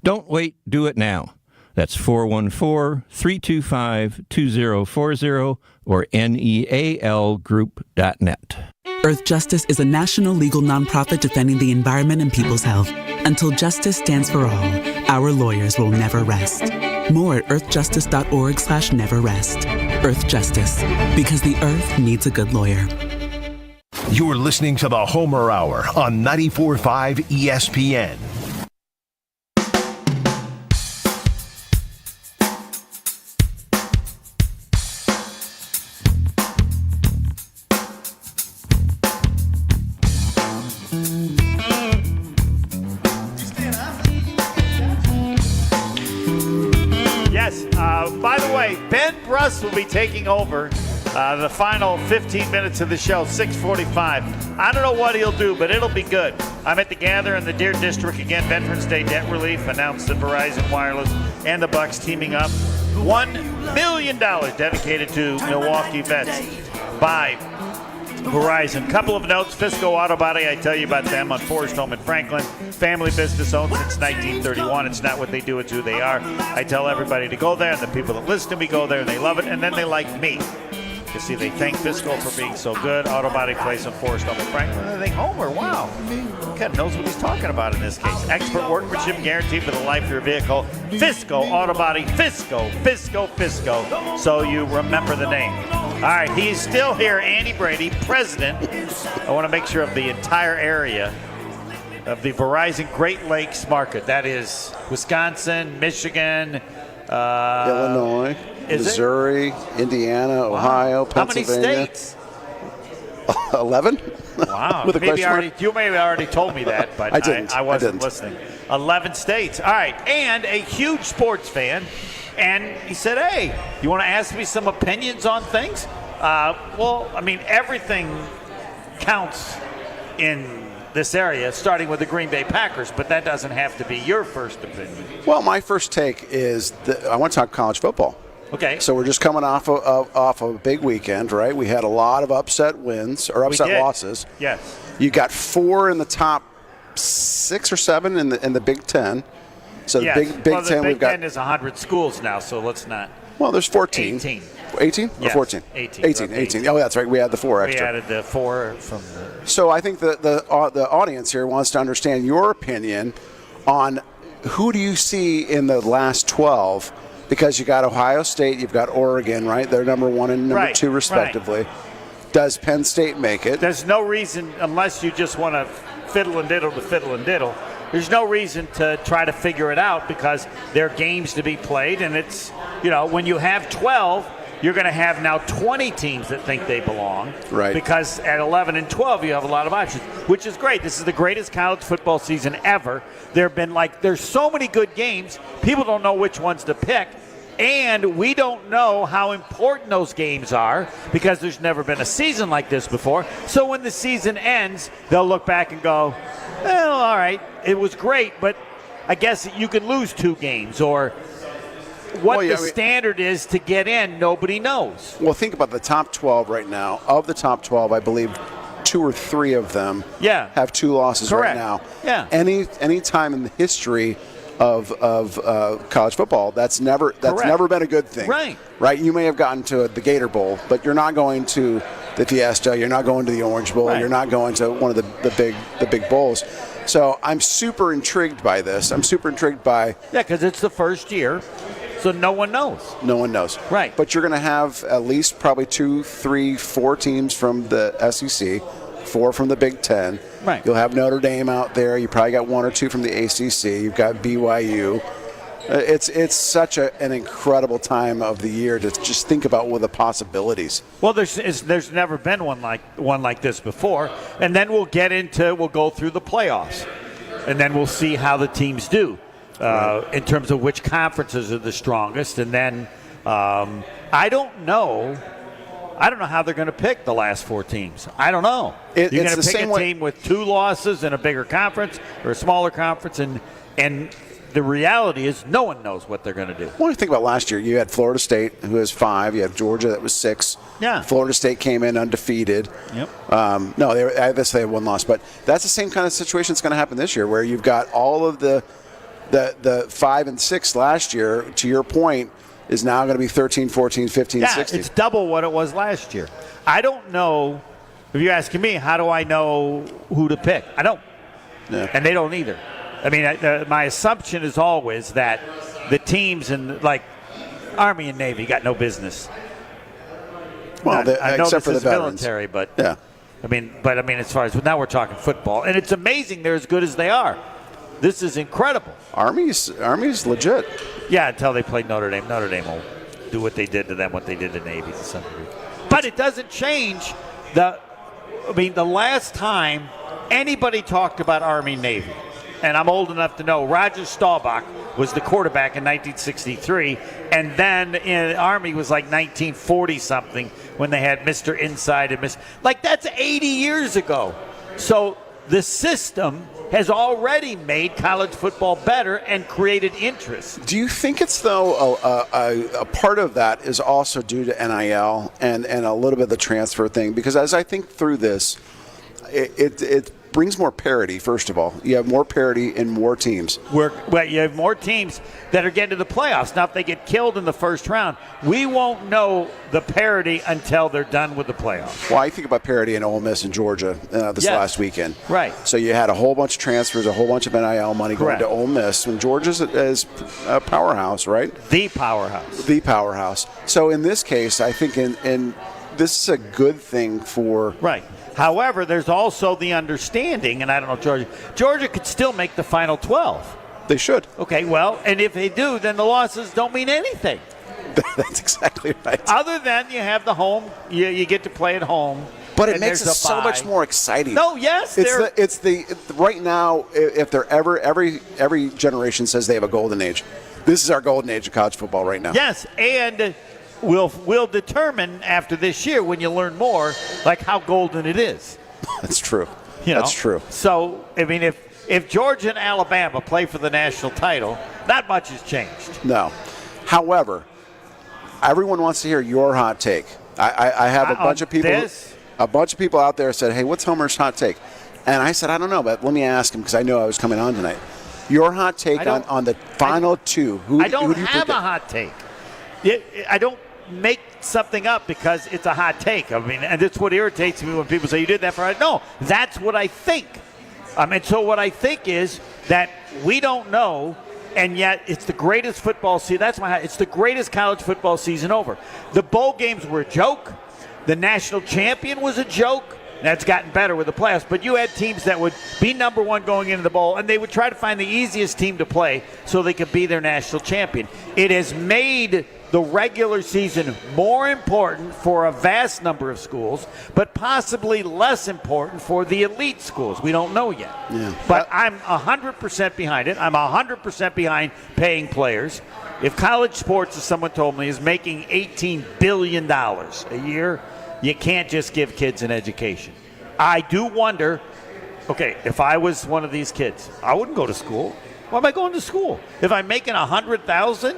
Speaker 25: Don't wait, do it now. That's 414-325-2040 or nealgroup.net.
Speaker 1: Earth Justice is a national legal nonprofit defending the environment and people's health. Until justice stands for all, our lawyers will never rest. More at earthjustice.org/neverrest. Earth Justice, because the earth needs a good lawyer.
Speaker 9: You're listening to the Homer Hour on 94.5 ESPN.
Speaker 10: By the way, Ben Bruss will be taking over the final 15 minutes of the show, 6:45. I don't know what he'll do, but it'll be good. I'm at the Gather in the Deer District again. Veterans Day debt relief announced that Verizon Wireless and the Bucks teaming up. $1 million dedicated to Milwaukee vets by Verizon. Couple of notes. Fisco Auto Body, I tell you about them on Forest Home in Franklin. Family business owned since 1931. It's not what they do, it's who they are. I tell everybody to go there, and the people that listen to me go there, and they love it, and then they like me. You see, they thank Fisco for being so good. Auto Body place on Forest Home in Franklin. And they think, Homer, wow. God knows what he's talking about in this case. Expert workmanship guaranteed for the life of your vehicle. Fisco Auto Body. Fisco, Fisco, Fisco. So you remember the name. All right, he's still here, Andy Brady, president. I want to make sure of the entire area of the Verizon Great Lakes market. That is Wisconsin, Michigan,
Speaker 11: Illinois, Missouri, Indiana, Ohio, Pennsylvania.
Speaker 10: How many states?
Speaker 11: 11?
Speaker 10: Wow.
Speaker 11: With a question mark?
Speaker 10: You may have already told me that, but I wasn't listening. 11 states. All right, and a huge sports fan. And he said, hey, you want to ask me some opinions on things? Well, I mean, everything counts in this area, starting with the Green Bay Packers, but that doesn't have to be your first opinion.
Speaker 11: Well, my first take is I want to talk college football.
Speaker 10: Okay.
Speaker 11: So we're just coming off of a big weekend, right? We had a lot of upset wins or upset losses.
Speaker 10: Yes.
Speaker 11: You got 4 in the top 6 or 7 in the Big Ten. So
Speaker 10: yes.
Speaker 11: the Big Ten,
Speaker 10: Big
Speaker 11: we've got.
Speaker 10: Ten is 100 schools now, so let's not.
Speaker 11: Well, there's 14.
Speaker 10: 18.
Speaker 11: 18
Speaker 10: yes.
Speaker 11: or 14?
Speaker 10: 18.
Speaker 11: Oh, that's right. We had the 4 extra.
Speaker 10: We added the 4 from the.
Speaker 11: So I think the audience here wants to understand your opinion on who do you see in the last 12, because you got Ohio State, you've got Oregon, right? They're number 1 and number 2 respectively. Right. Does Penn State make it?
Speaker 10: There's no reason, unless you just want to fiddle and diddle to fiddle and diddle. There's no reason to try to figure it out, because there are games to be played, and it's, when you have 12, you're going to have now 20 teams that think they belong.
Speaker 11: Right.
Speaker 10: Because at 11 and 12, you have a lot of options, which is great. This is the greatest college football season ever. There's so many good games, people don't know which ones to pick. And we don't know how important those games are, because there's never been a season like this before. So when the season ends, they'll look back and go, well, all right, it was great, but I guess you can lose 2 games. Or what standard is to get in, nobody knows.
Speaker 11: Well, think about the top 12 right now. Of the top 12, I believe 2 or 3 of them have 2 losses right now.
Speaker 10: Yeah.
Speaker 11: Any time in the history of college football, that's never been a good thing. Right. You may have gotten to the Gator Bowl, but you're not going to the Fiesta. You're not going to the Orange Bowl. You're not going to one of the big bowls. So I'm super intrigued by this.
Speaker 10: Because it's the first year, so no one knows.
Speaker 11: No one knows.
Speaker 10: Right.
Speaker 11: But you're going to have at least probably 2, 3, 4 teams from the SEC. 4 from the Big Ten.
Speaker 10: Right.
Speaker 11: You'll have Notre Dame out there. You probably got 1 or 2 from the ACC. You've got BYU. It's such an incredible time of the year to just think about what the possibilities.
Speaker 10: Well, there's never been one like this before, and then we'll go through the playoffs, and then we'll see how the teams do in terms of which conferences are the strongest, and then I don't know how they're going to pick the last 4 teams. I don't know. You're going to pick a team with 2 losses in a bigger conference or a smaller conference, and the reality is no one knows what they're going to do.
Speaker 11: What do you think about last year? You had Florida State, who has 5. You had Georgia, that was 6.
Speaker 10: Yeah.
Speaker 11: Florida State came in undefeated.
Speaker 10: Yep.
Speaker 11: I guess they had 1 loss. But that's the same kind of situation that's going to happen this year, where you've got all of the 5 and 6 last year, to your point, is now going to be 13, 14, 15, 16.
Speaker 10: It's double what it was last year. I don't know If you're asking me, how do I know who to pick? I don't.
Speaker 11: Yeah.
Speaker 10: And they don't either. I mean, my assumption is always that the teams in, like, Army and Navy got no business.
Speaker 11: Well,
Speaker 10: I know
Speaker 11: except
Speaker 10: this
Speaker 11: for the
Speaker 10: is
Speaker 11: veterans.
Speaker 10: military, but
Speaker 11: Yeah.
Speaker 10: I mean, as far as now we're talking football, and it's amazing they're as good as they are. This is incredible.
Speaker 11: Army's legit.
Speaker 10: Yeah, until they played Notre Dame. Notre Dame will do what they did to them, what they did to Navy to some degree. But it doesn't change the last time anybody talked about Army Navy, and I'm old enough to know Roger Staubach was the quarterback in 1963, and then in Army was like 1940-something when they had Mr. Inside and Mr. Like, that's 80 years ago. So the system has already made college football better and created interest.
Speaker 11: Do you think it's, though, a part of that is also due to NIL and a little bit of the transfer thing? Because as I think through this, it brings more parity, first of all. You have more parity in more teams.
Speaker 10: Well, you have more teams that are getting to the playoffs. Now, if they get killed in the first round, we won't know the parity until they're done with the playoffs.
Speaker 11: Well, I think about parity in Ole Miss and Georgia this last weekend.
Speaker 10: Right.
Speaker 11: So you had a whole bunch of transfers, a whole bunch of NIL money going to Ole Miss. And Georgia's is a powerhouse, right?
Speaker 10: The powerhouse.
Speaker 11: The powerhouse. So in this case, I think this is a good thing for...
Speaker 10: Right. However, there's also the understanding, and I don't know, Georgia could still make the final 12.
Speaker 11: They should.
Speaker 10: Okay, well, and if they do, then the losses don't mean anything.
Speaker 11: That's exactly right.
Speaker 10: Other than you have the home, you get to play at home.
Speaker 11: But it makes it so much more exciting.
Speaker 10: No, yes.
Speaker 11: It's right now, if they're every generation says they have a golden age. This is our golden age of college football right now.
Speaker 10: Yes, and we'll determine after this year when you learn more, like how golden it is.
Speaker 11: That's true.
Speaker 10: That's
Speaker 11: true.
Speaker 10: So, I mean, if Georgia and Alabama play for the national title, not much has changed.
Speaker 11: No. However, everyone wants to hear your hot take. I have a bunch of people. A bunch of people out there said, "Hey, what's Homer's hot take?" And I said, "I don't know, but let me ask him because I know I was coming on tonight." Your hot take on the final two.
Speaker 10: I don't have a hot take. I don't make something up because it's a hot take. I mean, and that's what irritates me when people say, you did that for us. No, that's what I think. And so what I think is that we don't know, and yet it's the greatest football season. It's the greatest college football season over. The bowl games were a joke. The national champion was a joke. That's gotten better with the playoffs. But you had teams that would be number one going into the bowl, and they would try to find the easiest team to play so they could be their national champion. It has made the regular season more important for a vast number of schools, but possibly less important for the elite schools. We don't know yet.
Speaker 11: Yeah.
Speaker 10: But I'm 100% behind it. I'm 100% behind paying players. If college sports, as someone told me, is making $18 billion a year, you can't just give kids an education. I do wonder, okay, if I was one of these kids, I wouldn't go to school. Why am I going to school? If I'm making $100,000,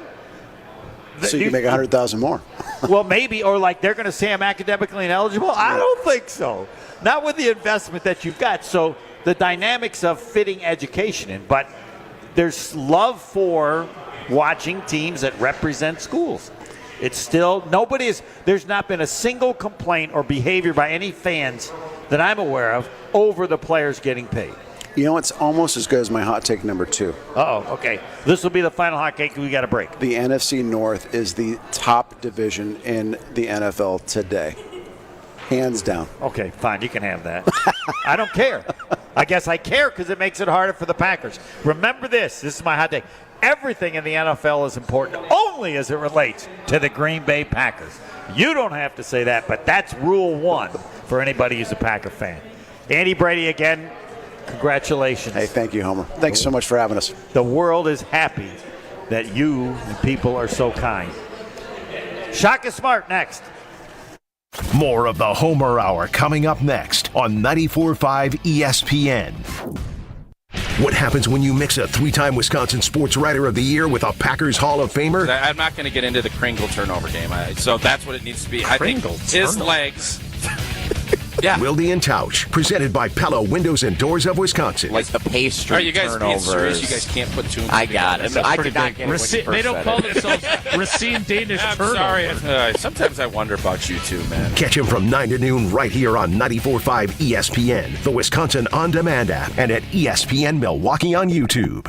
Speaker 11: so you can make 100,000 more.
Speaker 10: Well, maybe, or like they're going to say I'm academically ineligible. I don't think so. Not with the investment that you've got. So the dynamics of fitting education in, but there's love for watching teams that represent schools. It's still, there's not been a single complaint or behavior by any fans that I'm aware of over the players getting paid.
Speaker 11: You know, it's almost as good as my hot take number 2.
Speaker 10: Okay. This will be the final hot take. We got a break.
Speaker 11: The NFC North is the top division in the NFL today. Hands down.
Speaker 10: Okay, fine. You can have that. I don't care. I guess I care because it makes it harder for the Packers. Remember this. This is my hot take. Everything in the NFL is important only as it relates to the Green Bay Packers. You don't have to say that, but that's rule 1 for anybody who's a Packer fan. Andy Brady, again, congratulations.
Speaker 11: Hey, thank you, Homer. Thanks so much for having us.
Speaker 10: The world is happy that you and people are so kind. Shaka Smart next.
Speaker 9: More of the Homer Hour coming up next on 94.5 ESPN. What happens when you mix a 3-time Wisconsin Sports Writer of the Year with a Packers Hall of Famer?
Speaker 2: I'm not going to get into the Kringle turnover game, so that's what it needs to be. I think his legs
Speaker 14: Yeah. Wilde and Tausch, presented by Pella Windows and Doors of Wisconsin.
Speaker 2: Like the pastry
Speaker 3: Are you guys being
Speaker 2: turnovers.
Speaker 3: serious? You guys can't put two.
Speaker 2: I got it. I did not get it when you first
Speaker 22: They don't
Speaker 2: said
Speaker 22: call
Speaker 2: it.
Speaker 22: themselves Racine Danish
Speaker 3: I'm
Speaker 22: turnovers.
Speaker 3: sorry. Sometimes I wonder about you two, man.
Speaker 14: Catch him from 9 to noon right here on 94.5 ESPN, the Wisconsin On Demand app, and at ESPN Milwaukee on YouTube.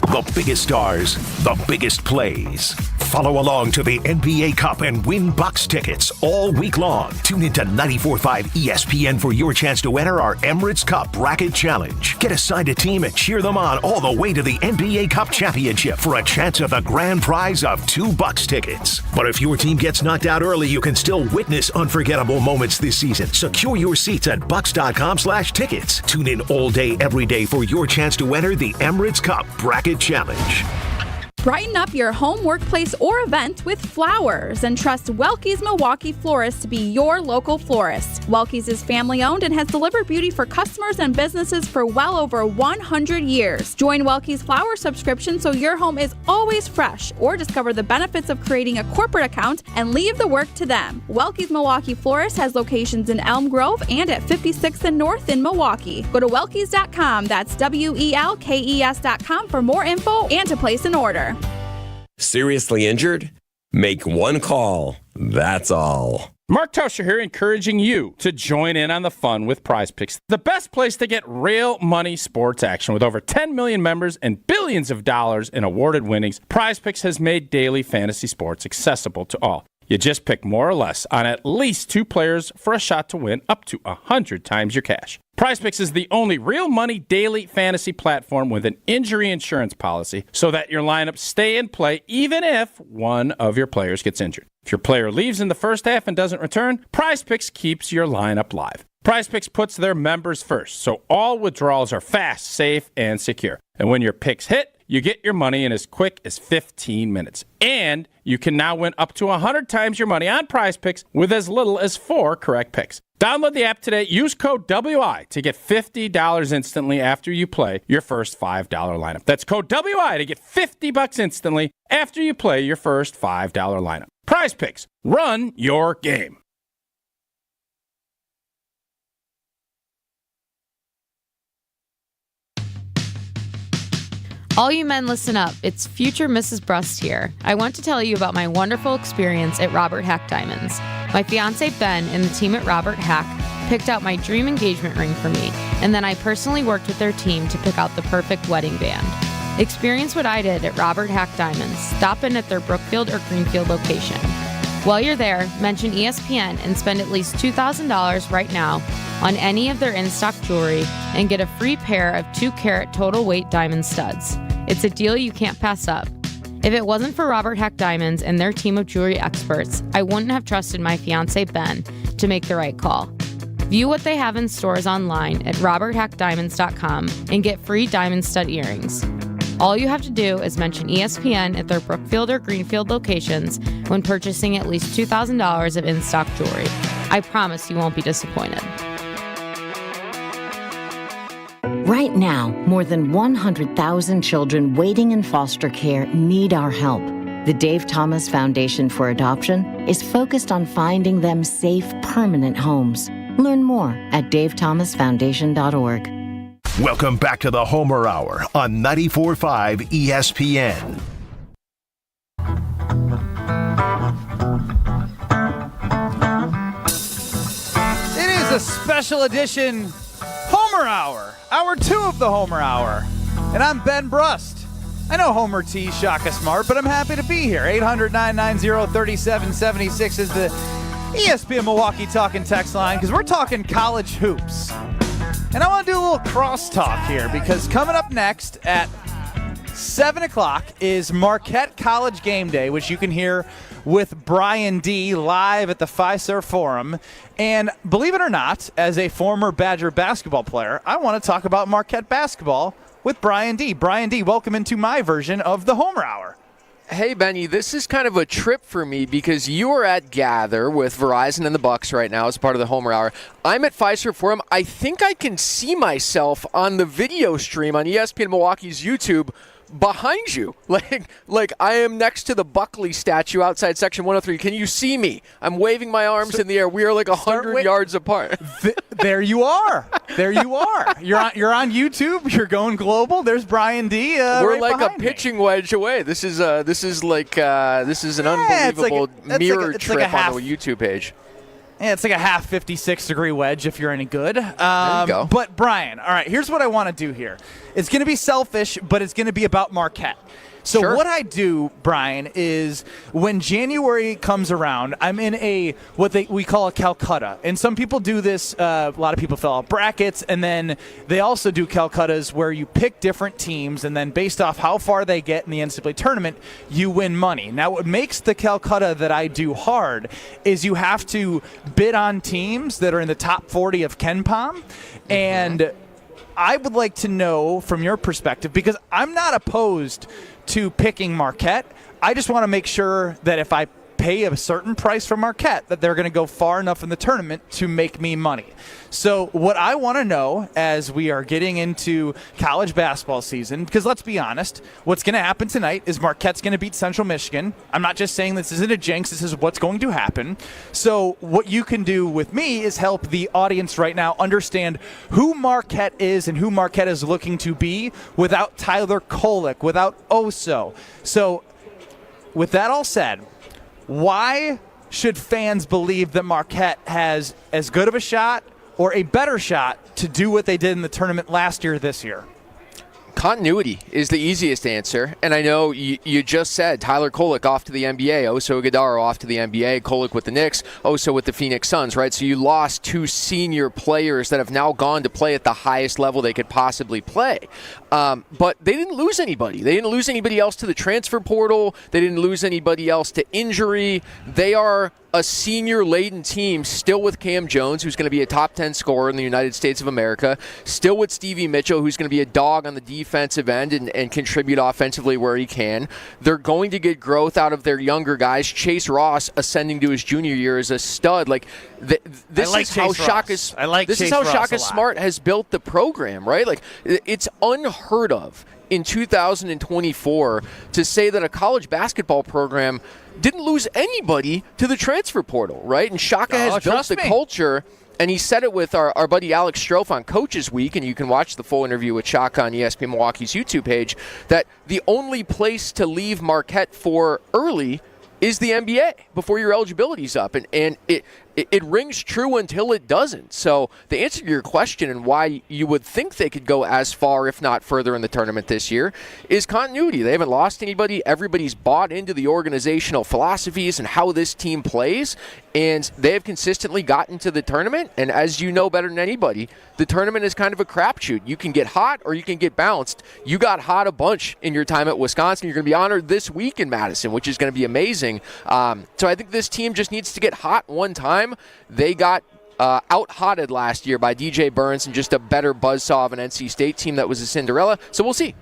Speaker 14: The biggest stars, the biggest plays. Follow along to the NBA Cup and win Bucks tickets all week long. Tune into 94.5 ESPN for your chance to enter our Emirates Cup Bracket Challenge. Get assigned a team and cheer them on all the way to the NBA Cup Championship for a chance at the grand prize of 2 Bucks tickets. But if your team gets knocked out early, you can still witness unforgettable moments this season. Secure your seats at bucks.com/tickets. Tune in all day, every day for your chance to enter the Emirates Cup Bracket Challenge.
Speaker 4: Brighten up your home, workplace, or event with flowers and trust Welke's Milwaukee Florist to be your local florist. Welke's is family-owned and has delivered beauty for customers and businesses for well over 100 years. Join Welke's Flower subscription so your home is always fresh, or discover the benefits of creating a corporate account and leave the work to them. Welke's Milwaukee Florist has locations in Elm Grove and at 56th and North in Milwaukee. Go to welkes.com, that's WELKES.com for more info and to place an order.
Speaker 5: Seriously injured? Make one call. That's all.
Speaker 7: Mark Tauscher here, encouraging you to join in on the fun with Prize Picks, the best place to get real money sports action. With over 10 million members and billions of dollars in awarded winnings, Prize Picks has made daily fantasy sports accessible to all. You just pick more or less on at least 2 players for a shot to win up to 100 times your cash. PrizePicks is the only real money daily fantasy platform with an injury insurance policy so that your lineups stay in play even if one of your players gets injured. If your player leaves in the first half and doesn't return, PrizePicks keeps your lineup live. PrizePicks puts their members first, so all withdrawals are fast, safe, and secure. And when your picks hit, you get your money in as quick as 15 minutes. And you can now win up to 100 times your money on Prize Picks with as little as 4 correct picks. Download the app today. Use code WI to get $50 instantly after you play your first $5 lineup. That's code WI to get $50 instantly after you play your first $5 lineup. Prize Picks. Run your game.
Speaker 26: All you men, listen up. It's future Mrs. Brust here. I want to tell you about my wonderful experience at Robert Hack Diamonds. My fiance Ben and the team at Robert Hack picked out my dream engagement ring for me, and then I personally worked with their team to pick out the perfect wedding band. Experience what I did at Robert Hack Diamonds. Stop in at their Brookfield or Greenfield location. While you're there, mention ESPN and spend at least $2,000 right now on any of their in-stock jewelry and get a free pair of 2-carat total weight diamond studs. It's a deal you can't pass up. If it wasn't for Robert Hack Diamonds and their team of jewelry experts, I wouldn't have trusted my fiance Ben to make the right call. View what they have in stores online at roberthackdiamonds.com and get free diamond stud earrings. All you have to do is mention ESPN at their Brookfield or Greenfield locations when purchasing at least $2,000 of in-stock jewelry. I promise you won't be disappointed.
Speaker 27: Right now, more than 100,000 children waiting in foster care need our help. The Dave Thomas Foundation for Adoption is focused on finding them safe, permanent homes. Learn more at davethomasfoundation.org.
Speaker 14: Welcome back to the Homer Hour on 94.5 ESPN.
Speaker 10: It is a special edition Homer Hour, Hour 2 of the Homer Hour. And I'm Ben Brust. I know Homer T, Shaka Smart, but I'm happy to be here. 800-990-3776 is the ESPN Milwaukee talking text line, because we're talking college hoops. And I want to do a little crosstalk here, because coming up next at 7 o'clock is Marquette College Game Day, which you can hear with Bryan D live at the Fiserv Forum. And believe it or not, as a former Badger basketball player, I want to talk about Marquette basketball with Bryan D. Bryan D, welcome into my version of the Homer Hour.
Speaker 28: Hey, Benny, this is kind of a trip for me because you are at Gather with Verizon and the Bucks right now as part of the Homer Hour. I'm at Fiserv Forum. I think I can see myself on the video stream on ESPN Milwaukee's YouTube behind you. Like I am next to the Buckley statue outside section 103. Can you see me? I'm waving my arms in the air. We are like 100 yards apart.
Speaker 6: There you are. There you are. You're on YouTube. You're going global. There's Bryan D.
Speaker 28: We're
Speaker 6: right
Speaker 28: like a pitching wedge away. This is an unbelievable mirror trip on the YouTube page.
Speaker 6: Yeah, it's like a half 56-degree wedge if you're any good.
Speaker 28: There you go.
Speaker 6: But, Bryan, all right, here's what I want to do here. It's going to be selfish, but it's going to be about Marquette. So what I do, Bryan, is when January comes around, I'm in what we call a Calcutta. And some people do this. A lot of people fill out brackets, and then they also do Calcuttas where you pick different teams, and then based off how far they get in the NCAA tournament, you win money. Now, what makes the Calcutta that I do hard is you have to bid on teams that are in the top 40 of KenPom, and I would like to know from your perspective, because I'm not opposed to picking Marquette. I just want to make sure that if I pay a certain price for Marquette, that they're going to go far enough in the tournament to make me money. So what I want to know as we are getting into college basketball season, because let's be honest, what's going to happen tonight is Marquette's going to beat Central Michigan. I'm not just saying this isn't a jinx. This is what's going to happen. So what you can do with me is help the audience right now understand who Marquette is and who Marquette is looking to be without Tyler Kolek, without Oso. So with that all said, why should fans believe that Marquette has as good of a shot or a better shot to do what they did in the tournament last year this year?
Speaker 28: Continuity is the easiest answer, and I know you just said Tyler Kolek off to the NBA, Oso Ighodaro off to the NBA, Kolek with the Knicks, Oso with the Phoenix Suns, right? So you lost two senior players that have now gone to play at the highest level they could possibly play. But they didn't lose anybody. They didn't lose anybody else to the transfer portal. They didn't lose anybody else to injury. They are a senior-laden team still with Cam Jones, who's going to be a top 10 scorer in the United States of America, still with Stevie Mitchell, who's going to be a dog on the defensive end and contribute offensively where he can. They're going to get growth out of their younger guys. Chase Ross ascending to his junior year is a stud. This is how Shaka Smart has built the program, right? Like, it's unheard of in 2024 to say that a college basketball program didn't lose anybody to the transfer portal, right? And Shaka has built the culture, and he said it with our buddy Alex Strofe on Coaches Week, and you can watch the full interview with Shaka on ESPN Milwaukee's YouTube page, that the only place to leave Marquette for early is the NBA before your eligibility's up. And it rings true until it doesn't. So the answer to your question and why you would think they could go as far, if not further, in the tournament this year is continuity. They haven't lost anybody. Everybody's bought into the organizational philosophies and how this team plays, and they have consistently gotten to the tournament. And as you know better than anybody, the tournament is kind of a crapshoot. You can get hot or you can get bounced. You got hot a bunch in your time at Wisconsin. You're going to be honored this week in Madison, which is going to be amazing. So I think this team just needs to get hot one time. They got out-hotted last year by DJ Burns and just a better buzzsaw of an NC State team that was a Cinderella. So we'll see.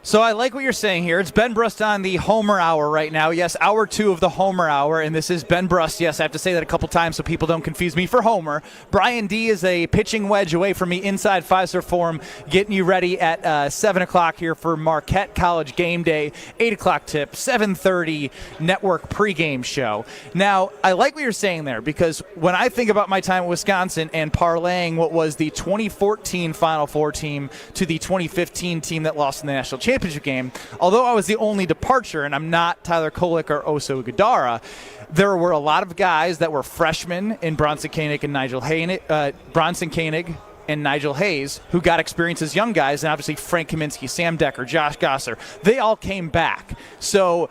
Speaker 6: So I like what you're saying here. It's Ben Brust on the Homer Hour right now. Yes, hour 2 of the Homer Hour, and this is Ben Brust. Yes, I have to say that a couple times so people don't confuse me for Homer. Bryan D is a pitching wedge away from me inside Fiserv Forum, getting you ready at 7 o'clock here for Marquette College Game Day, 8 o'clock tip, 7:30 network pregame show. Now, I like what you're saying there, because when I think about my time at Wisconsin and parlaying what was the 2014 Final Four team to the 2015 team that lost in the national championship game, although I was the only departure, and I'm not Tyler Kolek or Oso Ighodaro, there were a lot of guys that were freshmen in Bronson Koenig and Nigel Hayes, who got experience as young guys, and obviously Frank Kaminsky, Sam Decker, Josh Gosser. They all came back. So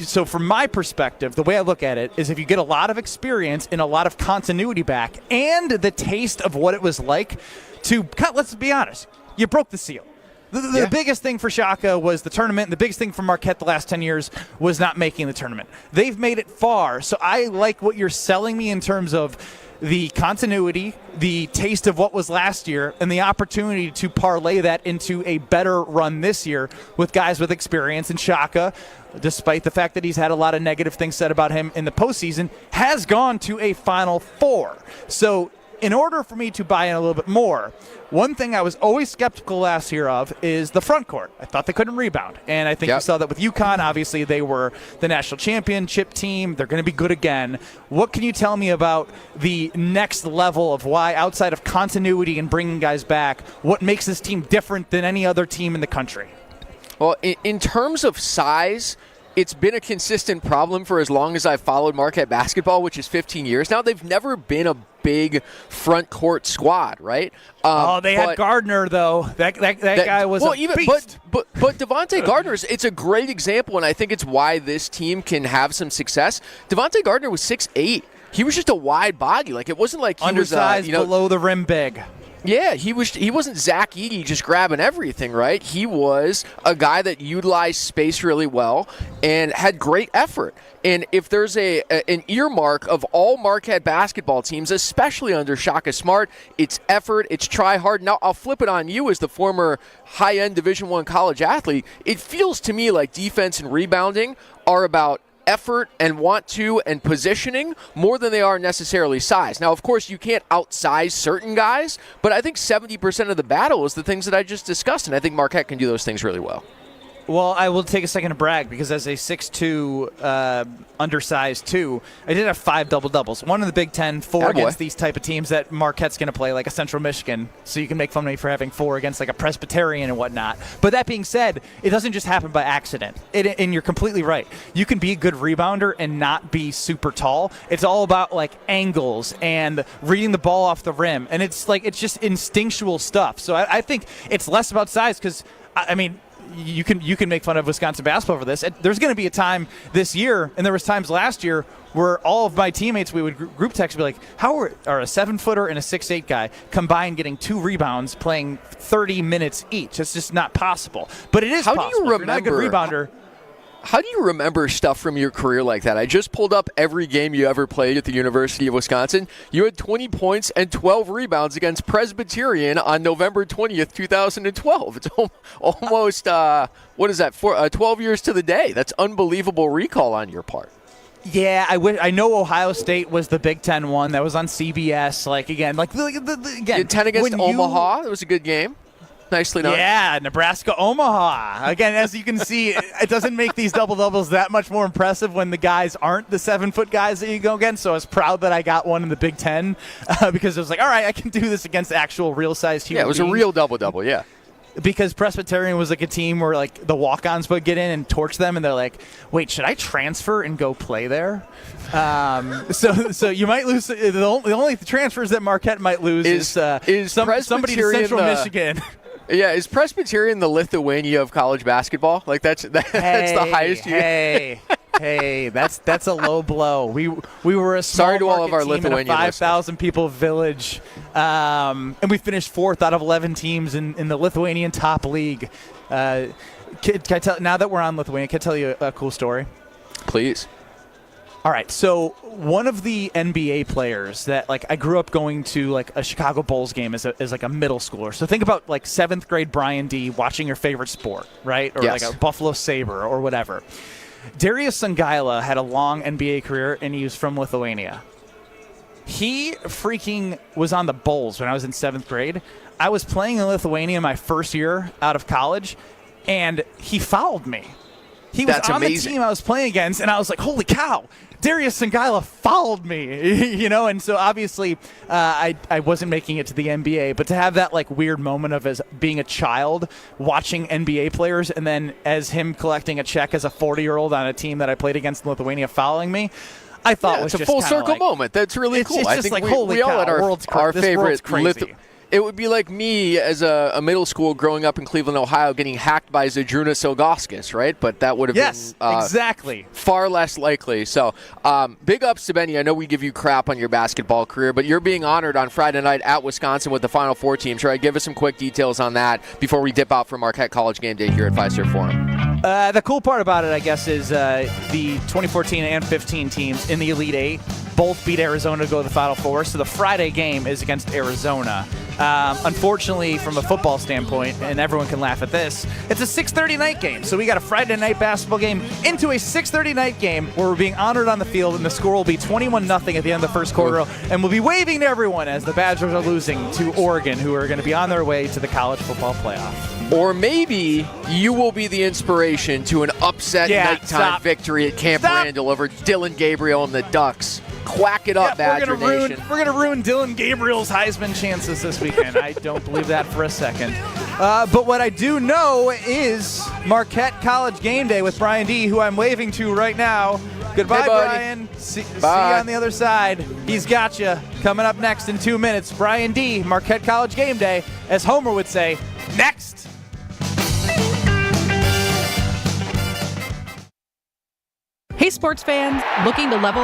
Speaker 6: so from my perspective, the way I look at it is if you get a lot of experience and a lot of continuity back and the taste of what it was like to, let's be honest, you broke the seal. The biggest thing for Shaka was the tournament. The biggest thing for Marquette the last 10 years was not making the tournament. They've made it far. So I like what you're selling me in terms of the continuity, the taste of what was last year, and the opportunity to parlay that into a better run this year with guys with experience. And Shaka, despite the fact that he's had a lot of negative things said about him in the postseason, has gone to a Final Four. So in order for me to buy in a little bit more, one thing I was always skeptical last year of is the front court. I thought they couldn't rebound. And I think you saw that with UConn. Obviously, they were the national championship team. They're going to be good again. What can you tell me about the next level of why, outside of continuity and bringing guys back, what makes this team different than any other team in the country?
Speaker 28: Well, in terms of size, it's been a consistent problem for as long as I've followed Marquette basketball, which is 15 years now. They've never been a big front court squad, right?
Speaker 6: They had Gardner, though. That guy was a beast.
Speaker 28: But Devontae Gardner's, it's a great example, and I think it's why this team can have some success. Devontae Gardner was 6'8". He was just a wide body. Like, it wasn't like he
Speaker 6: undersized,
Speaker 28: was
Speaker 6: below the rim big.
Speaker 28: Yeah, he wasn't Zach Edey just grabbing everything, right? He was a guy that utilized space really well and had great effort. And if there's an earmark of all Marquette basketball teams, especially under Shaka Smart, it's effort, it's try hard. Now, I'll flip it on you as the former high-end Division I college athlete. It feels to me like defense and rebounding are about effort and want to and positioning more than they are necessarily size. Now, of course, you can't outsize certain guys, but I think 70% of the battle is the things that I just discussed, and I think Marquette can do those things really well.
Speaker 6: Well, I will take a second to brag because as a 6'2", undersized 2, I did have 5 double-doubles. One in the Big Ten, 4 against these type of teams that Marquette's going to play, like a Central Michigan. So you can make fun of me for having 4 against like a Presbyterian and whatnot. But that being said, it doesn't just happen by accident. And you're completely right. You can be a good rebounder and not be super tall. It's all about like angles and reading the ball off the rim. And it's just instinctual stuff. So I think it's less about size because, I mean, you can make fun of Wisconsin basketball for this. There's going to be a time this year, and there was times last year where all of my teammates, we would group text and be like, how are a 7-footer and a 6'8" guy combined getting 2 rebounds playing 30 minutes each? It's just not possible. But it is possible.
Speaker 28: Do you remember,
Speaker 6: if you're not a good rebounder.
Speaker 28: How do you remember stuff from your career like that? I just pulled up every game you ever played at the University of Wisconsin. You had 20 points and 12 rebounds against Presbyterian on November 20th, 2012. It's almost, 12 years to the day. That's unbelievable recall on your part.
Speaker 6: Yeah, I know Ohio State was the Big Ten one. That was on CBS. Again,
Speaker 28: 10 against Omaha. It was a good game. Nicely done.
Speaker 6: Yeah, Nebraska-Omaha. Again, as you can see, it doesn't make these double-doubles that much more impressive when the guys aren't the 7-foot guys that you go against. So I was proud that I got one in the Big Ten because it was like, all right, I can do this against actual real-sized human beings.
Speaker 28: Yeah, it was a real double-double, yeah.
Speaker 6: Because Presbyterian was like a team where like the walk-ons would get in and torch them, and they're like, "Wait, should I transfer and go play there?" So you might lose. The only transfers that Marquette might lose is somebody to Central Michigan.
Speaker 28: Yeah, is Presbyterian the Lithuania of college basketball? Like that's the highest.
Speaker 6: Hey, that's a low blow. We were a small
Speaker 28: sorry to all of our
Speaker 6: team
Speaker 28: Lithuanian
Speaker 6: in a 5,000 people village, and we finished 4th out of 11 teams in the Lithuanian top league. Can I tell, now that we're on Lithuania, can I tell you a cool story?
Speaker 28: Please.
Speaker 6: All right, so one of the NBA players that I grew up going to a Chicago Bulls game as a middle schooler. So think about 7th grade Bryan D watching your favorite sport, right? Or
Speaker 28: yes.
Speaker 6: a Buffalo Sabre or whatever. Darius Songaila had a long NBA career, and he was from Lithuania. He freaking was on the Bulls when I was in 7th grade. I was playing in Lithuania my first year out of college, and he fouled me. He was on the team I was playing against, and I was like, holy cow, Darius Songaila fouled me, and so obviously I wasn't making it to the NBA, but to have that weird moment of as being a child watching NBA players and then as him collecting a check as a 40-year-old on a team that I played against in Lithuania fouling me, I thought was
Speaker 28: it's
Speaker 6: just
Speaker 28: a full circle moment. That's really cool.
Speaker 6: It's
Speaker 28: I
Speaker 6: just
Speaker 28: think
Speaker 6: holy
Speaker 28: we all
Speaker 6: cow,
Speaker 28: had our favorite
Speaker 6: crazy.
Speaker 28: It would be like me as a middle school growing up in Cleveland, Ohio, getting hacked by Zydrunas Ilgauskas, right? But that would have been
Speaker 6: exactly
Speaker 28: far less likely. So big ups to Benny. I know we give you crap on your basketball career, but you're being honored on Friday night at Wisconsin with the Final Four team. Try to give us some quick details on that before we dip out for Marquette College Game Day here at Fiserv Forum.
Speaker 6: The cool part about it, I guess, is the 2014 and 15 teams in the Elite Eight both beat Arizona to go to the Final Four. So the Friday game is against Arizona. Unfortunately, from a football standpoint, and everyone can laugh at this, it's a 6:30 night game. So we got a Friday night basketball game into a 6:30 night game where we're being honored on the field, and the score will be 21-0 at the end of the first quarter. And we'll be waving to everyone as the Badgers are losing to Oregon, who are going to be on their way to the college football playoff.
Speaker 28: Or maybe you will be the inspiration to an upset nighttime victory at Camp Randall over Dylan Gabriel and the Ducks. Quack it up, Badger Nation.
Speaker 6: We're going to ruin Dylan Gabriel's Heisman chances this weekend. I don't believe that for a second. But what I do know is Marquette College Game Day with Brian D., who I'm waving to right now. Goodbye,
Speaker 28: Hey, buddy.
Speaker 6: Brian. See you on the other side. He's got you. Coming up next in 2 minutes, Brian D., Marquette College Game Day, as Homer would say, next.
Speaker 8: Hey, sports fans, looking to level